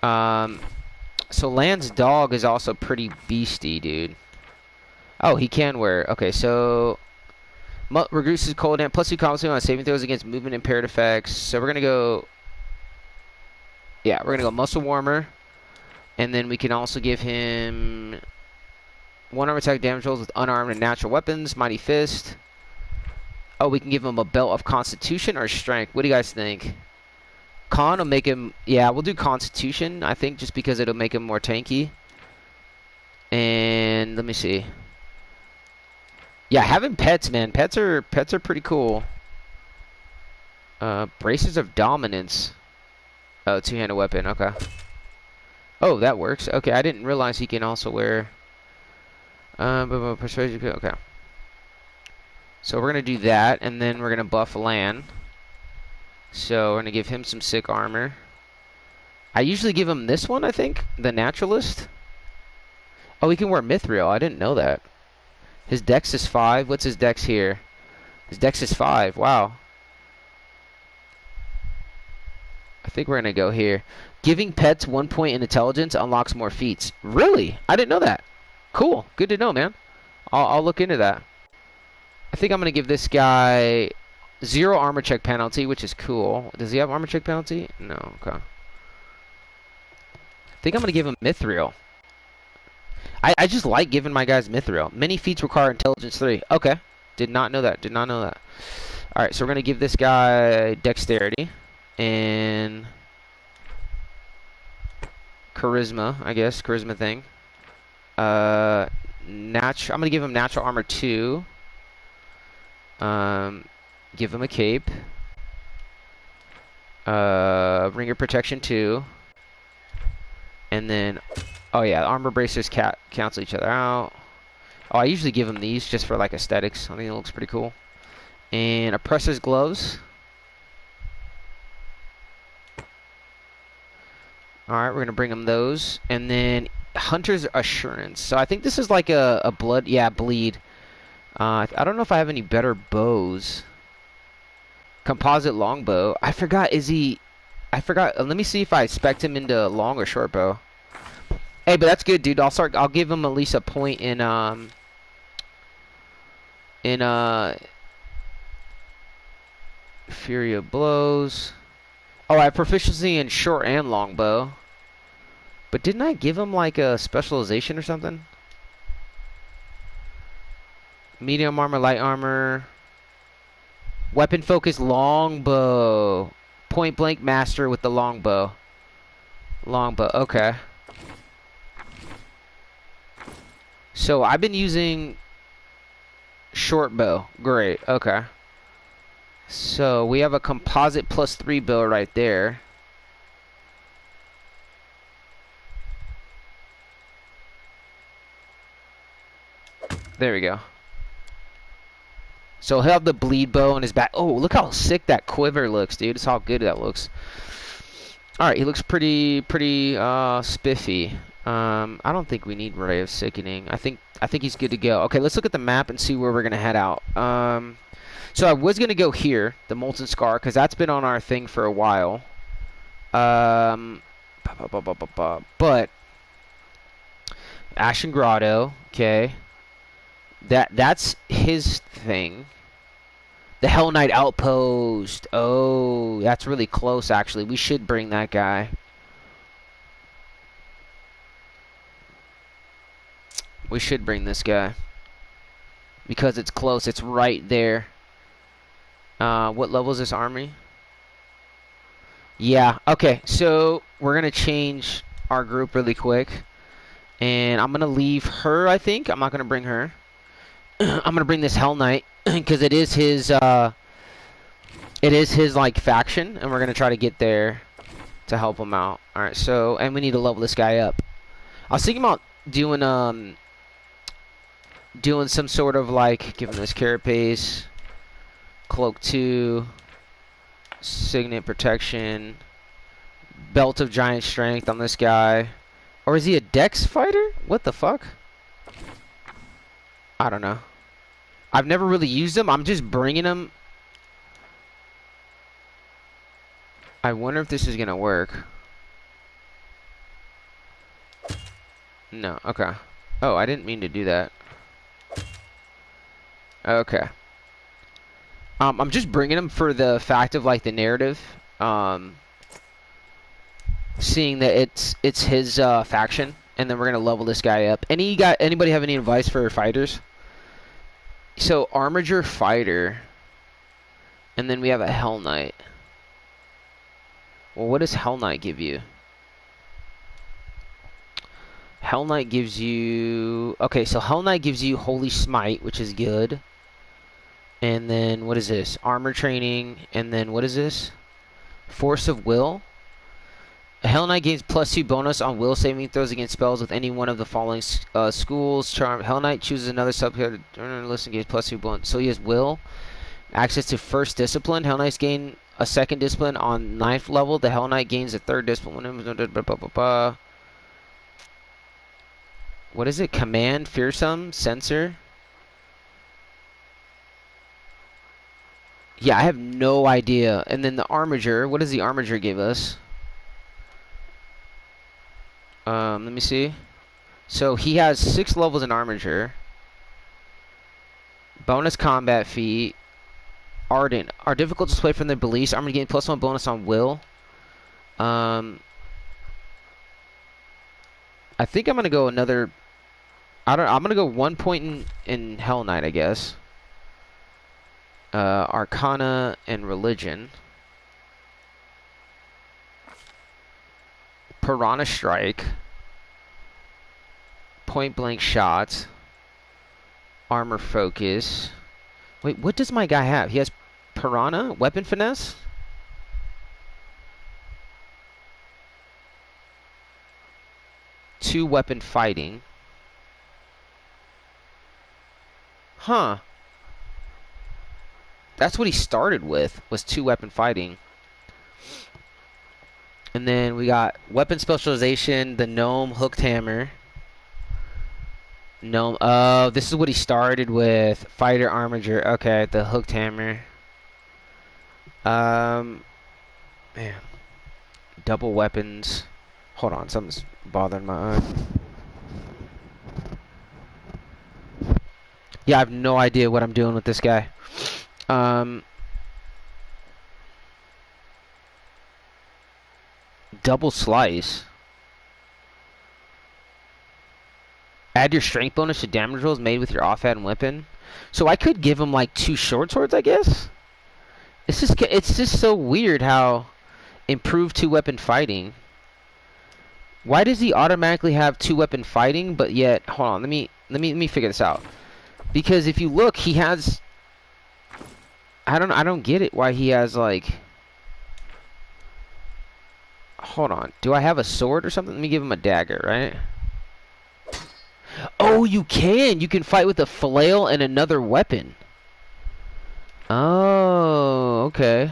So Lan's dog is also pretty beastie, dude. Oh, he can wear. Okay, so reduces cold damage plus 2 compensating on saving throws against movement impaired effects. So we're gonna go. Yeah, we're gonna go muscle warmer, and then we can also give him 1 arm attack damage rolls with unarmed and natural weapons. Mighty fist. Oh, we can give him a belt of constitution or strength. What do you guys think? Con will make him, yeah, we'll do Constitution, I think, just because it'll make him more tanky. And let me see. Yeah, having pets, man. Pets are pretty cool. Braces of Dominance. Oh, 2-handed weapon, okay. Oh, that works. Okay, I didn't realize he can also wear persuasion, okay. So we're gonna do that, and then we're gonna buff Lan. So we're going to give him some sick armor. I usually give him this one, I think. The Naturalist. Oh, he can wear Mithril. I didn't know that. His dex is 5. What's his dex here? His dex is 5. Wow. I think we're going to go here. Giving pets 1 point in intelligence unlocks more feats. Really? I didn't know that. Cool. Good to know, man. I'll look into that. I think I'm going to give this guy 0 armor check penalty, which is cool. Does he have armor check penalty? No, okay. I think I'm going to give him Mithril. I just like giving my guys Mithril. Many feats require intelligence 3. Okay. Did not know that. Did not know that. Alright, so we're going to give this guy dexterity. And charisma, I guess. Charisma thing. I'm going to give him natural armor 2. Give him a cape. Ringer protection 2. And then, oh yeah, armor bracers cancel each other out. Oh, I usually give him these just for like aesthetics. I think it looks pretty cool. And oppressor's gloves. Alright, we're gonna bring him those. And then hunter's assurance. So I think this is like a blood, yeah, bleed. I don't know if I have any better bows. Composite longbow. I forgot. I forgot. Let me see if I spec'd him into long or short bow. Hey, but that's good, dude. I'll give him at least a point in Fury of Blows. Oh, I have proficiency in short and long bow. But didn't I give him like a specialization or something? Medium armor, light armor. Weapon focus, longbow. Point blank master with the longbow. Longbow, okay. So I've been using short bow. Great, okay. So we have a composite +3 bow right there. There we go. So he'll have the bleed bow on his back. Oh, look how sick that quiver looks, dude. It's how good that looks. Alright, he looks pretty spiffy. I don't think we need Ray of Sickening. I think he's good to go. Okay, let's look at the map and see where we're gonna head out. So I was gonna go here, the Molten Scar, because that's been on our thing for a while. But Ashen Grotto, okay. That's his thing. The Hell Knight Outpost. Oh, that's really close, actually. We should bring that guy. We should bring this guy. Because it's close. It's right there. What level is this army? Yeah, okay. So, we're going to change our group really quick. And I'm going to leave her, I think. I'm not going to bring her. I'm going to bring this Hell Knight. Because it is his, like, faction. And we're going to try to get there to help him out. Alright, so, and we need to level this guy up. I was thinking about doing some sort of, like, giving this carapace, cloak 2, signet protection, belt of giant strength on this guy. Or is he a dex fighter? What the fuck? I don't know. I've never really used him. I'm just bringing him. I wonder if this is gonna work. No, okay. Oh, I didn't mean to do that. Okay. I'm just bringing him for the fact of, like, the narrative. Seeing that it's his faction, and then we're gonna level this guy up. Anybody have any advice for fighters? So Armiger fighter, and then we have a Hell Knight. Well, what does Hell Knight give you? Hell Knight gives you... Okay, so Hell Knight gives you Holy Smite, which is good. And then, what is this? Armor training. And then, what is this? Force of Will. Hell Knight gains +2 bonus on will saving throws against spells with any one of the following schools. Charm. Hell Knight chooses another subcard. Listen, gains +2 bonus. So he has will. Access to first discipline. Hell Knights gain a second discipline on 9th level. The Hell Knight gains a third discipline. What is it? Command, fearsome, sensor. Yeah, I have no idea. And then the Armiger. What does the Armiger give us? Let me see. So he has 6 levels in Armiger. Bonus combat feat. Ardent. Are difficult to display from their beliefs. Armor gain +1 bonus on will. I think I'm gonna go another. I'm gonna go 1 point in Hell Knight, I guess. Arcana and religion. Piranha strike. Point blank shot. Armor focus. Wait, what does my guy have? He has piranha, weapon finesse. Two weapon fighting. Huh. That's what he started with, was 2 weapon fighting. And then we got weapon specialization, the gnome, hooked hammer. Gnome. Oh, this is what he started with. Fighter armiger. Okay, the hooked hammer. Man. Double weapons. Hold on, something's bothering my eye. Yeah, I have no idea what I'm doing with this guy. Double slice. Add your strength bonus to damage rolls made with your offhand weapon. So I could give him like 2 short swords, I guess. It's just so weird how improved 2 weapon fighting. Why does he automatically have 2 weapon fighting, but yet hold on, let me figure this out. Because if you look, he has I don't get it why he has like. Hold on. Do I have a sword or something? Let me give him a dagger, right? Oh, you can! You can fight with a flail and another weapon. Oh, okay.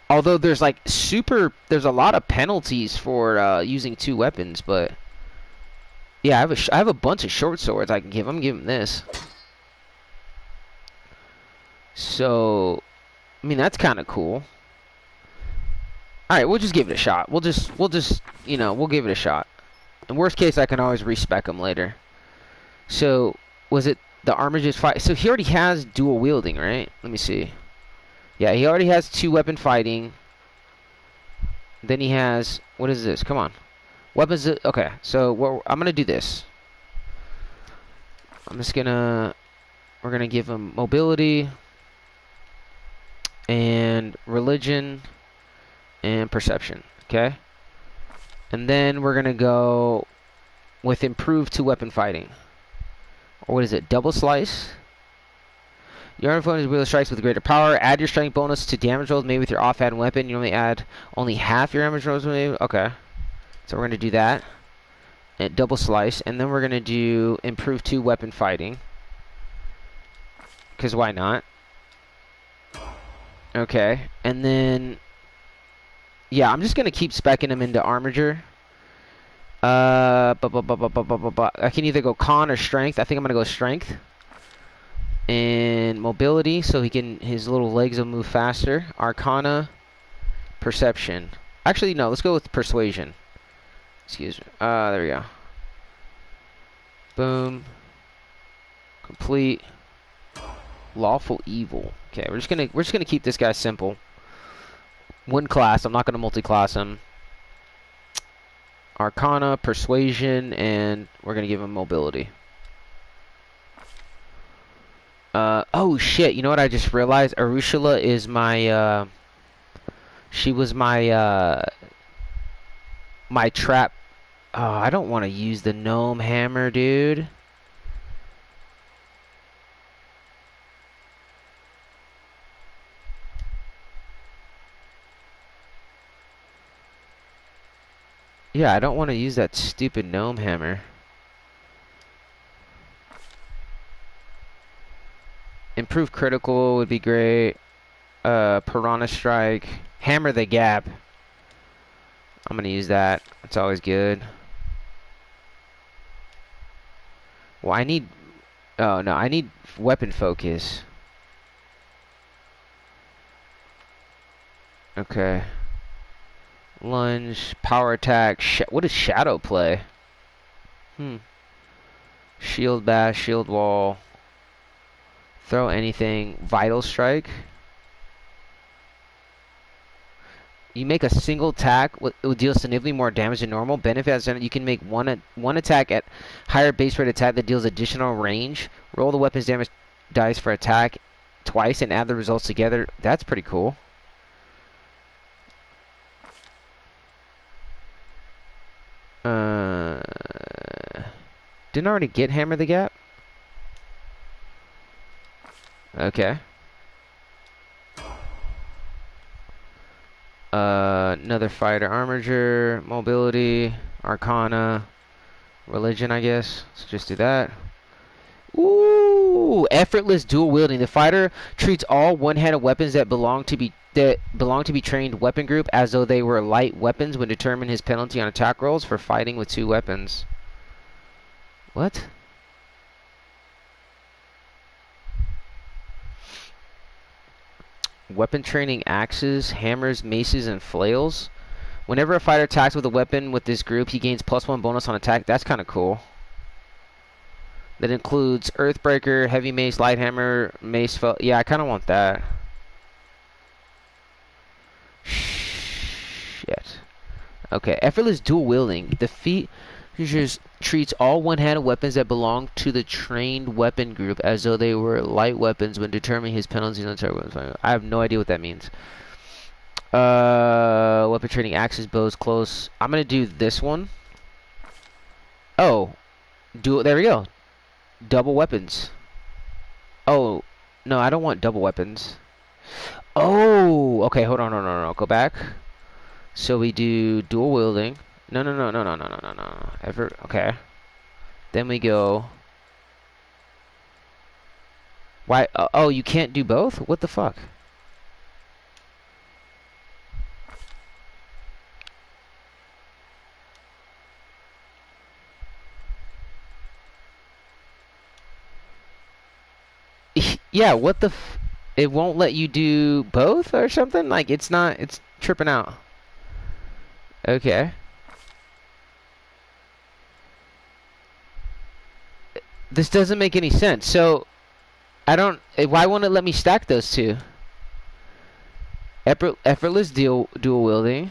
Although there's like there's a lot of penalties for using 2 weapons, but yeah, I have a bunch of short swords I can give him. Give him this. So, I mean, that's kind of cool. Alright, we'll just give it a shot. We'll just, you know, we'll give it a shot. In worst case, I can always respec him later. So was it the armor just fight? So he already has dual wielding, right? Let me see. Yeah, he already has 2-weapon fighting. Then he has, what is this? Come on. Weapons, okay. So I'm gonna do this. We're gonna give him mobility and religion and perception, okay? And then we're gonna go with improved 2-weapon fighting. Or what is it? Double slice. Your opponent wields strikes with greater power. Add your strength bonus to damage rolls made with your offhand weapon. You only add only half your damage rolls made. Okay. So we're gonna do that. And double slice, and then we're gonna do improved 2-weapon fighting. Cause why not? Okay. And then yeah, I'm just gonna keep speccing him into armature. I can either go con or strength. I think I'm gonna go strength. And mobility, so his little legs will move faster. Arcana, perception. Actually, no, let's go with persuasion. Excuse me. There we go. Boom. Complete. Lawful evil. Okay, we're just gonna keep this guy simple. One class. I'm not gonna multi-class him. Arcana, persuasion, and we're gonna give him mobility. Oh shit, you know what I just realized? Arushula is my, she was my, my trap. Oh, I don't want to use the gnome hammer, dude. Yeah, I don't want to use that stupid gnome hammer. Improve critical would be great. Piranha strike. Hammer the gap. I'm gonna use that. It's always good. Well, I need... Oh, no. I need weapon focus. Okay. Lunge. Power attack. What does shadow play? Shield bash. Shield wall. Throw anything. Vital strike. You make a single attack. It will deal significantly more damage than normal. Benefit as you can make one attack at higher base rate attack that deals additional range. Roll the weapon's damage dice for attack twice and add the results together. That's pretty cool. Didn't I already get Hammer the Gap? Okay. Another fighter, armature, mobility, arcana, religion, I guess. Let's just do that. Ooh, effortless dual wielding. The fighter treats all one-handed weapons that belong to be trained weapon group as though they were light weapons when determine his penalty on attack rolls for fighting with 2 weapons. What? Weapon training axes, hammers, maces, and flails. Whenever a fighter attacks with a weapon with this group, he gains +1 bonus on attack. That's kind of cool. That includes Earthbreaker, Heavy Mace, Light Hammer, Mace. Yeah, I kind of want that. Shit. Okay, effortless dual wielding. The feat just treats all one-handed weapons that belong to the trained weapon group as though they were light weapons when determining his penalties on attack weapons. I have no idea what that means. Weapon training axes, bows, close. I'm gonna do this one. Oh, there we go. Double weapons. Oh, no, I don't want double weapons. Oh, okay, hold on, no. Go back. So we do dual wielding. No. Okay. Then we go. Why? Oh, you can't do both? What the fuck? Yeah, what the it won't let you do both or something? Like, it's tripping out. Okay. This doesn't make any sense. So, I don't... Why won't it let me stack those two? Effortless dual wielding.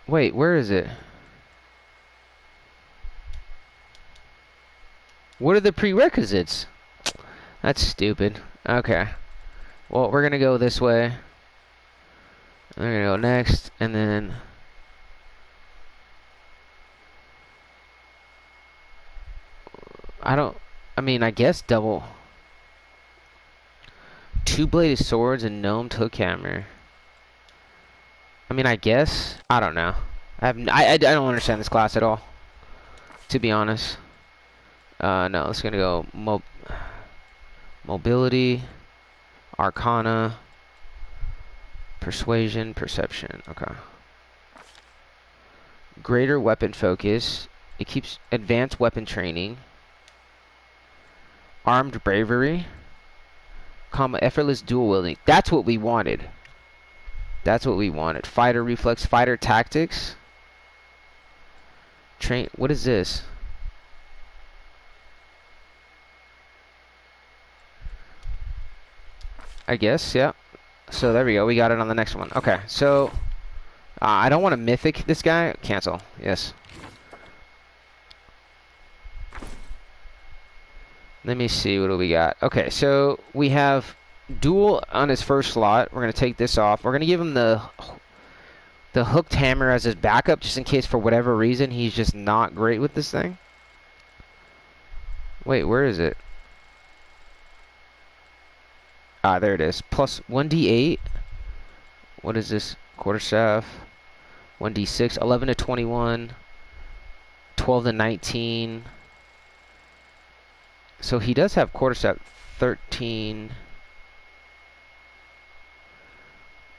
Wait, where is it? What are the prerequisites? That's stupid. Okay. Well, we're gonna go this way. We're gonna go next, and then... I mean, I guess double... Two-bladed swords and gnomed hook hammer. I mean, I guess. I don't know. I don't understand this class at all, to be honest. No, it's gonna go mobility, arcana, persuasion, perception. Okay. Greater weapon focus. It keeps advanced weapon training. Armed bravery. Effortless dual wielding. That's what we wanted. That's what we wanted. Fighter reflex, fighter tactics. Train. What is this? I guess, yeah. So there we go. We got it on the next one. Okay, so I don't want to mythic this guy. Cancel. Yes. Let me see. What do we got? Okay, so we have dual on his first slot. We're gonna take this off. We're gonna give him the hooked hammer as his backup, just in case for whatever reason he's just not great with this thing. Wait, where is it? Ah, there it is. Plus 1d8. What is this? Quarterstaff. 1d6. 11 to 21. 12 to 19. So he does have quarterstaff. 13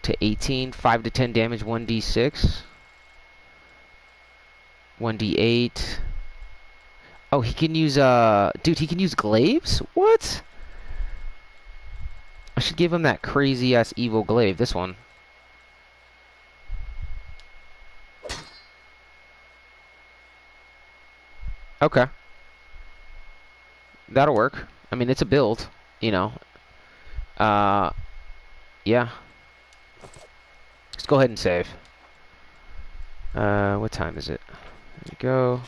to 18. 5 to 10 damage. 1d6. 1d8. Oh, he can use, dude, he can use glaives? What? I should give him that crazy-ass evil glaive. This one. Okay. That'll work. I mean, it's a build, you know. Yeah. Let's go ahead and save. What time is it? There we go.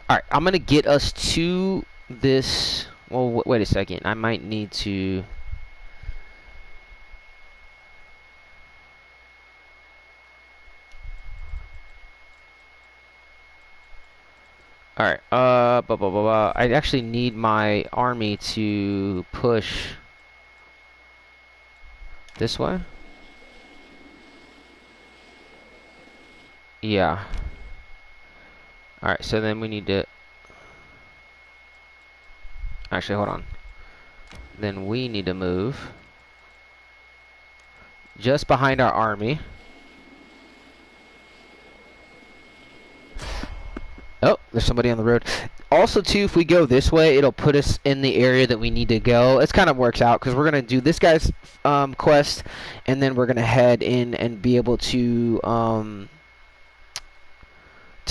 Alright, I'm gonna get us to this... Well, wait a second. I might need to... Alright, I actually need my army to push this way. Yeah. Alright, so then we need to... Actually, hold on. Then we need to move just behind our army. Oh, there's somebody on the road. Also, too, if we go this way, it'll put us in the area that we need to go. It kind of works out, because we're going to do this guy's quest, and then we're going to head in and be able to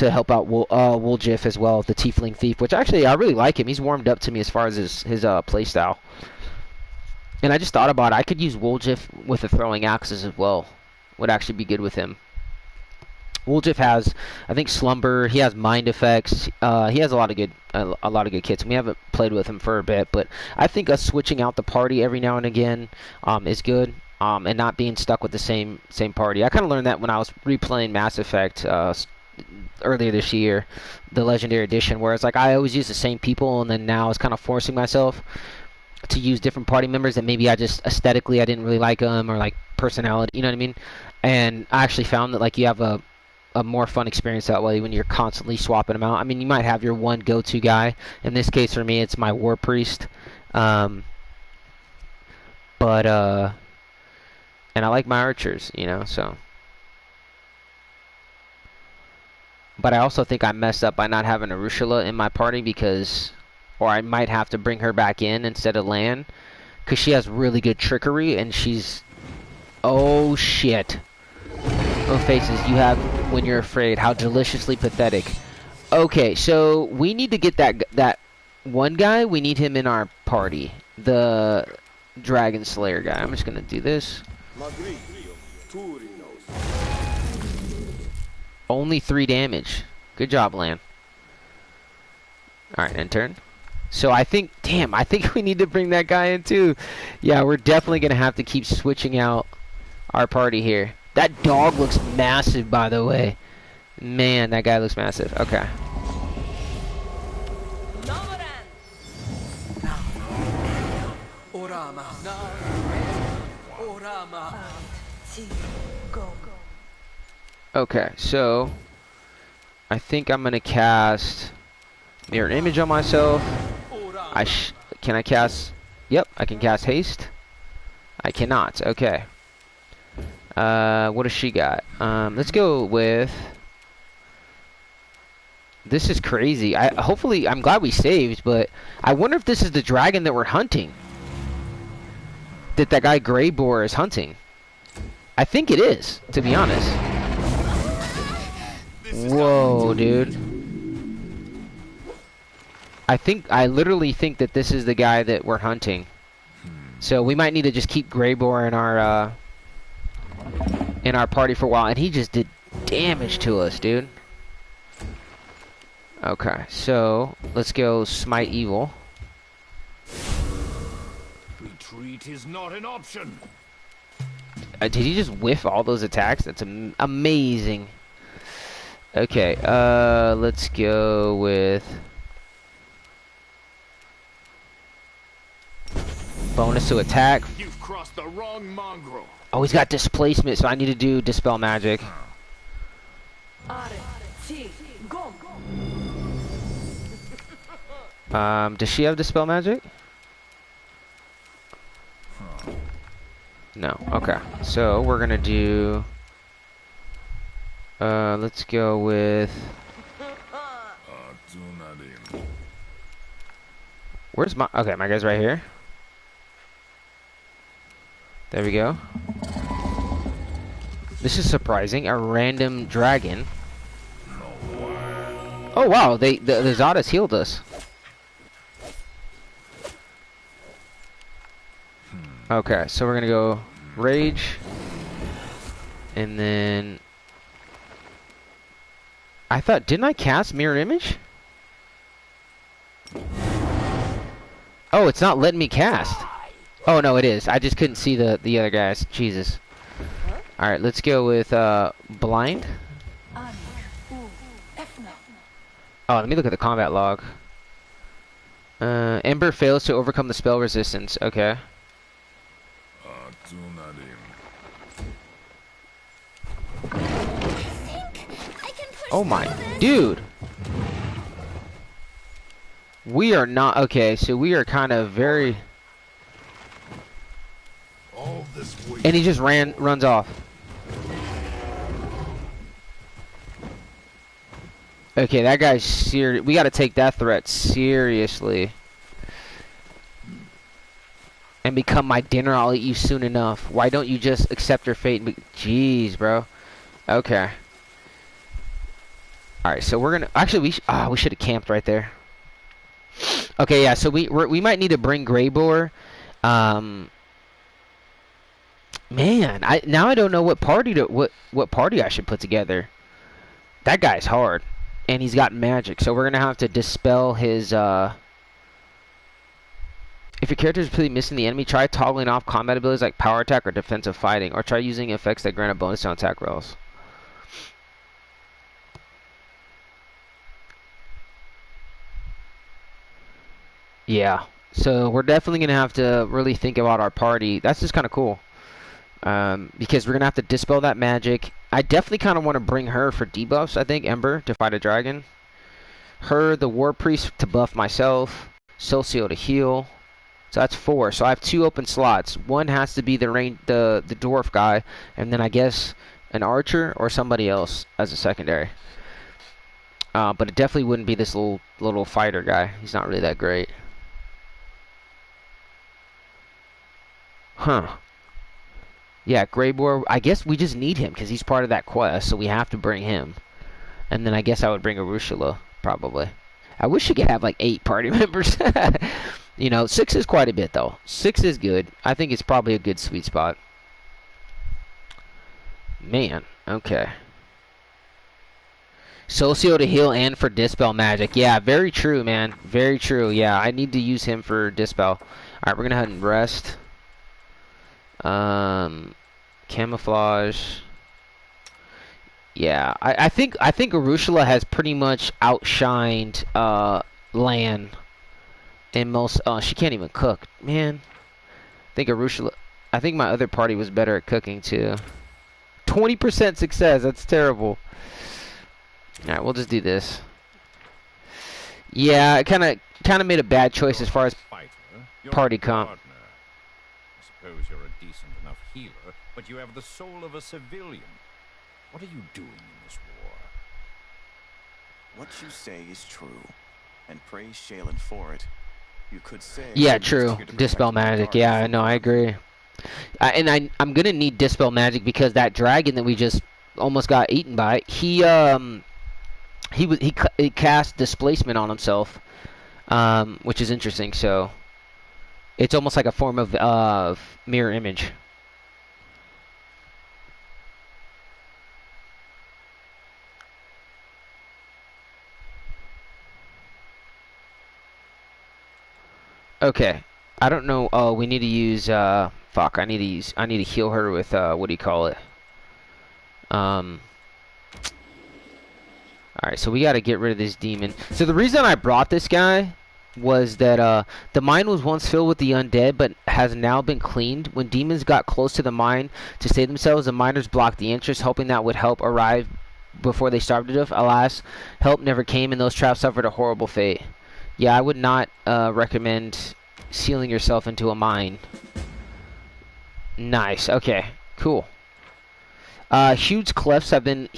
help out Woljif as well, the Tiefling Thief, which actually, I really like him. He's warmed up to me as far as his playstyle. And I just thought about it. I could use Woljif with the throwing axes as well. Would actually be good with him. Woljif has, I think, Slumber. He has Mind Effects. He has a lot of good kits. We haven't played with him for a bit, but I think us switching out the party every now and again is good, and not being stuck with the same party. I kind of learned that when I was replaying Mass Effect earlier this year, the Legendary Edition, where it's like I always use the same people, and then now I was kind of forcing myself to use different party members that maybe I just aesthetically I didn't really like them, or like personality, you know what I mean? And I actually found that like you have a more fun experience that way when you're constantly swapping them out. I mean, you might have your one go-to guy. In this case, for me, it's my War Priest. And I like my archers, you know, so. But I also think I messed up by not having Arushula in my party, because or I might have to bring her back in instead of Lan, because she has really good trickery, and she's... Oh, shit. Oh, faces you have when you're afraid. How deliciously pathetic. Okay, so we need to get that one guy. We need him in our party. The Dragon Slayer guy. I'm just going to do this. Only 3 damage. Good job, Lan. Alright, end turn. So I think, damn, I think we need to bring that guy in too. Yeah, we're definitely going to have to keep switching out our party here. That dog looks massive, by the way. Man, that guy looks massive. Okay. Okay, so I think I'm gonna cast Mirror Image on myself. Can I cast? Yep, I can cast Haste. I cannot. Okay. What does she got? Let's go with. This is crazy. Hopefully, I'm glad we saved, but I wonder if this is the dragon that we're hunting. That guy Greybore is hunting. I think it is, to be honest. Whoa, dude. I literally think that this is the guy that we're hunting. So we might need to just keep Greybore in our party for a while, and he just did damage to us, dude. Okay, so let's go Smite Evil. Retreat is not an option. Did he just whiff all those attacks? That's amazing. Okay, let's go with bonus to attack. You've crossed the wrong mongrel. Oh, he's got displacement, so I need to do Dispel Magic. Does she have Dispel Magic? No. Okay. So we're gonna do. Let's go with. Where's my? Okay, my guy's right here. There we go. This is surprising. A random dragon. Oh wow! The Zadas healed us. Okay, so we're gonna go Rage, and then didn't I cast Mirror Image? Oh, it's not letting me cast. Oh no, it is. I just couldn't see the other guys. Jesus. All right, let's go with Blind. Oh, let me look at the combat log. Ember fails to overcome the spell resistance. Okay. Oh my dude. We are not okay, so we are kind of very and he just runs off. Okay, that guy's serious. We got to take that threat seriously. And become my dinner, I'll eat you soon enough. Why don't you just accept your fate? Jeez, bro. Okay. Alright, so we're gonna... Actually, we should have camped right there. Okay, yeah, so we might need to bring Greybore. Man, now I don't know what party what party I should put together. That guy's hard. And he's got magic, so we're gonna have to dispel his, If your character is completely missing the enemy, try toggling off combat abilities like power attack or defensive fighting, or try using effects that grant a bonus on attack rolls. Yeah, so we're definitely gonna have to really think about our party. That's just kind of cool, because we're gonna have to dispel that magic. I definitely kind of want to bring her for debuffs. I think Ember to fight a dragon, her the War Priest to buff myself, Socio to heal. So that's 4. So I have 2 open slots. One has to be the dwarf guy, and then I guess an archer or somebody else as a secondary. But it definitely wouldn't be this little fighter guy. He's not really that great. Huh. Yeah, Greyboar, I guess we just need him because he's part of that quest, so we have to bring him. And then I guess I would bring Arusula, probably. I wish you could have like 8 party members. You know, 6 is quite a bit, though. 6 is good. I think it's probably a good sweet spot. Man, okay. Socio to heal and for Dispel Magic. Yeah, very true, man. Very true. Yeah, I need to use him for Dispel. Alright, we're going to head and rest. Camouflage. Yeah, I think Arusula has pretty much outshined Lan in most. She can't even cook, man. I think my other party was better at cooking too. 20% success. That's terrible. All right, we'll just do this. Yeah, I kind of made a bad choice as far as party comp. I suppose you're a decent enough healer, but you have the soul of a civilian. What are you doing in this war? What you say is true, and praise Shailen for it. You could say... Yeah, true. Dispel Magic. Yeah, I know, I agree. I'm gonna need Dispel Magic because that dragon that we just almost got eaten by, he cast displacement on himself, which is interesting. So it's almost like a form of mirror image. Okay, I don't know. Oh, we need to use. Fuck, I need to heal her with what do you call it? Alright, so we got to get rid of this demon. So the reason I brought this guy was that the mine was once filled with the undead, but has now been cleaned. When demons got close to the mine to save themselves, the miners blocked the entrance, hoping that would help arrive before they starved to death. Alas, help never came, and those traps suffered a horrible fate. Yeah, I would not recommend sealing yourself into a mine. Nice. Okay, cool. Huge clefts have been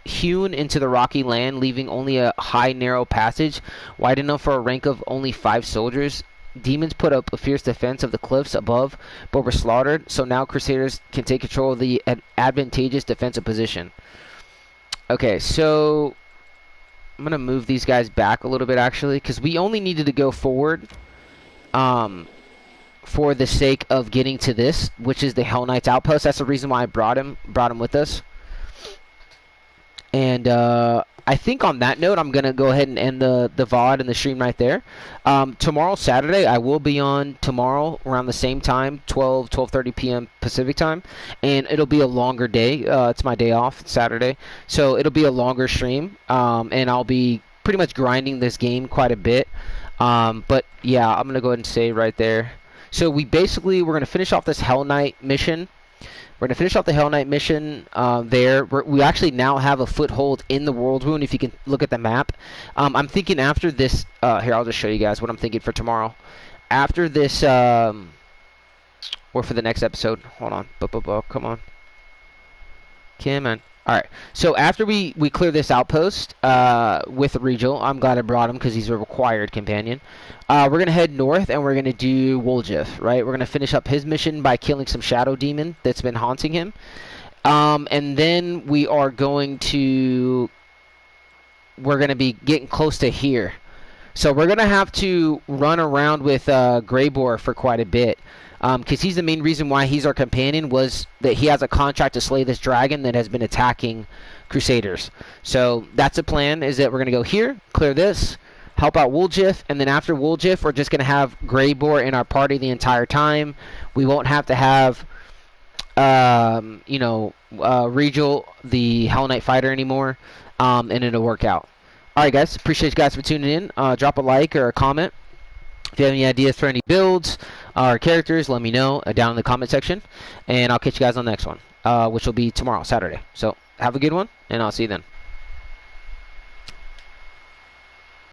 hewn into the rocky land, leaving only a high, narrow passage, wide enough for a rank of only 5 soldiers. Demons put up a fierce defense of the cliffs above, but were slaughtered, so now Crusaders can take control of the advantageous defensive position. Okay, so I'm going to move these guys back a little bit, actually, because we only needed to go forward for the sake of getting to this, which is the Hell Knight's outpost. That's the reason why I brought him with us. And I think on that note, I'm going to go ahead and end the VOD and the stream right there. Tomorrow, Saturday, I will be on tomorrow around the same time, 12:30 p.m. Pacific time. And it'll be a longer day. It's my day off, Saturday. So it'll be a longer stream. And I'll be pretty much grinding this game quite a bit. But yeah, I'm going to go ahead and say right there. So we're going to finish off this Hell Knight mission. We're going to finish off the Hell Knight mission there. We actually now have a foothold in the World Rune, if you can look at the map. I'm thinking after this... here, I'll just show you guys what I'm thinking for tomorrow. After this... or for the next episode. Hold on. Come on. Come on. Alright, so after we clear this outpost with Regal, I'm glad I brought him because he's a required companion. We're going to head north and we're going to do Woljif, right? We're going to finish up his mission by killing some shadow demon that's been haunting him. And then we are going to... We're going to be getting close to here. So we're going to have to run around with Greyboar for quite a bit. Because he's the main reason why he's our companion, was that he has a contract to slay this dragon that has been attacking Crusaders. So that's the plan, is that we're going to go here, clear this, help out Woljif, and then after Woljif, we're just going to have Greyboar in our party the entire time. We won't have to have, Regal, the Hell Knight fighter anymore, and it'll work out. Alright guys, appreciate you guys for tuning in. Drop a like or a comment. If you have any ideas for any builds or characters, let me know down in the comment section. And I'll catch you guys on the next one, which will be tomorrow, Saturday. So have a good one, and I'll see you then.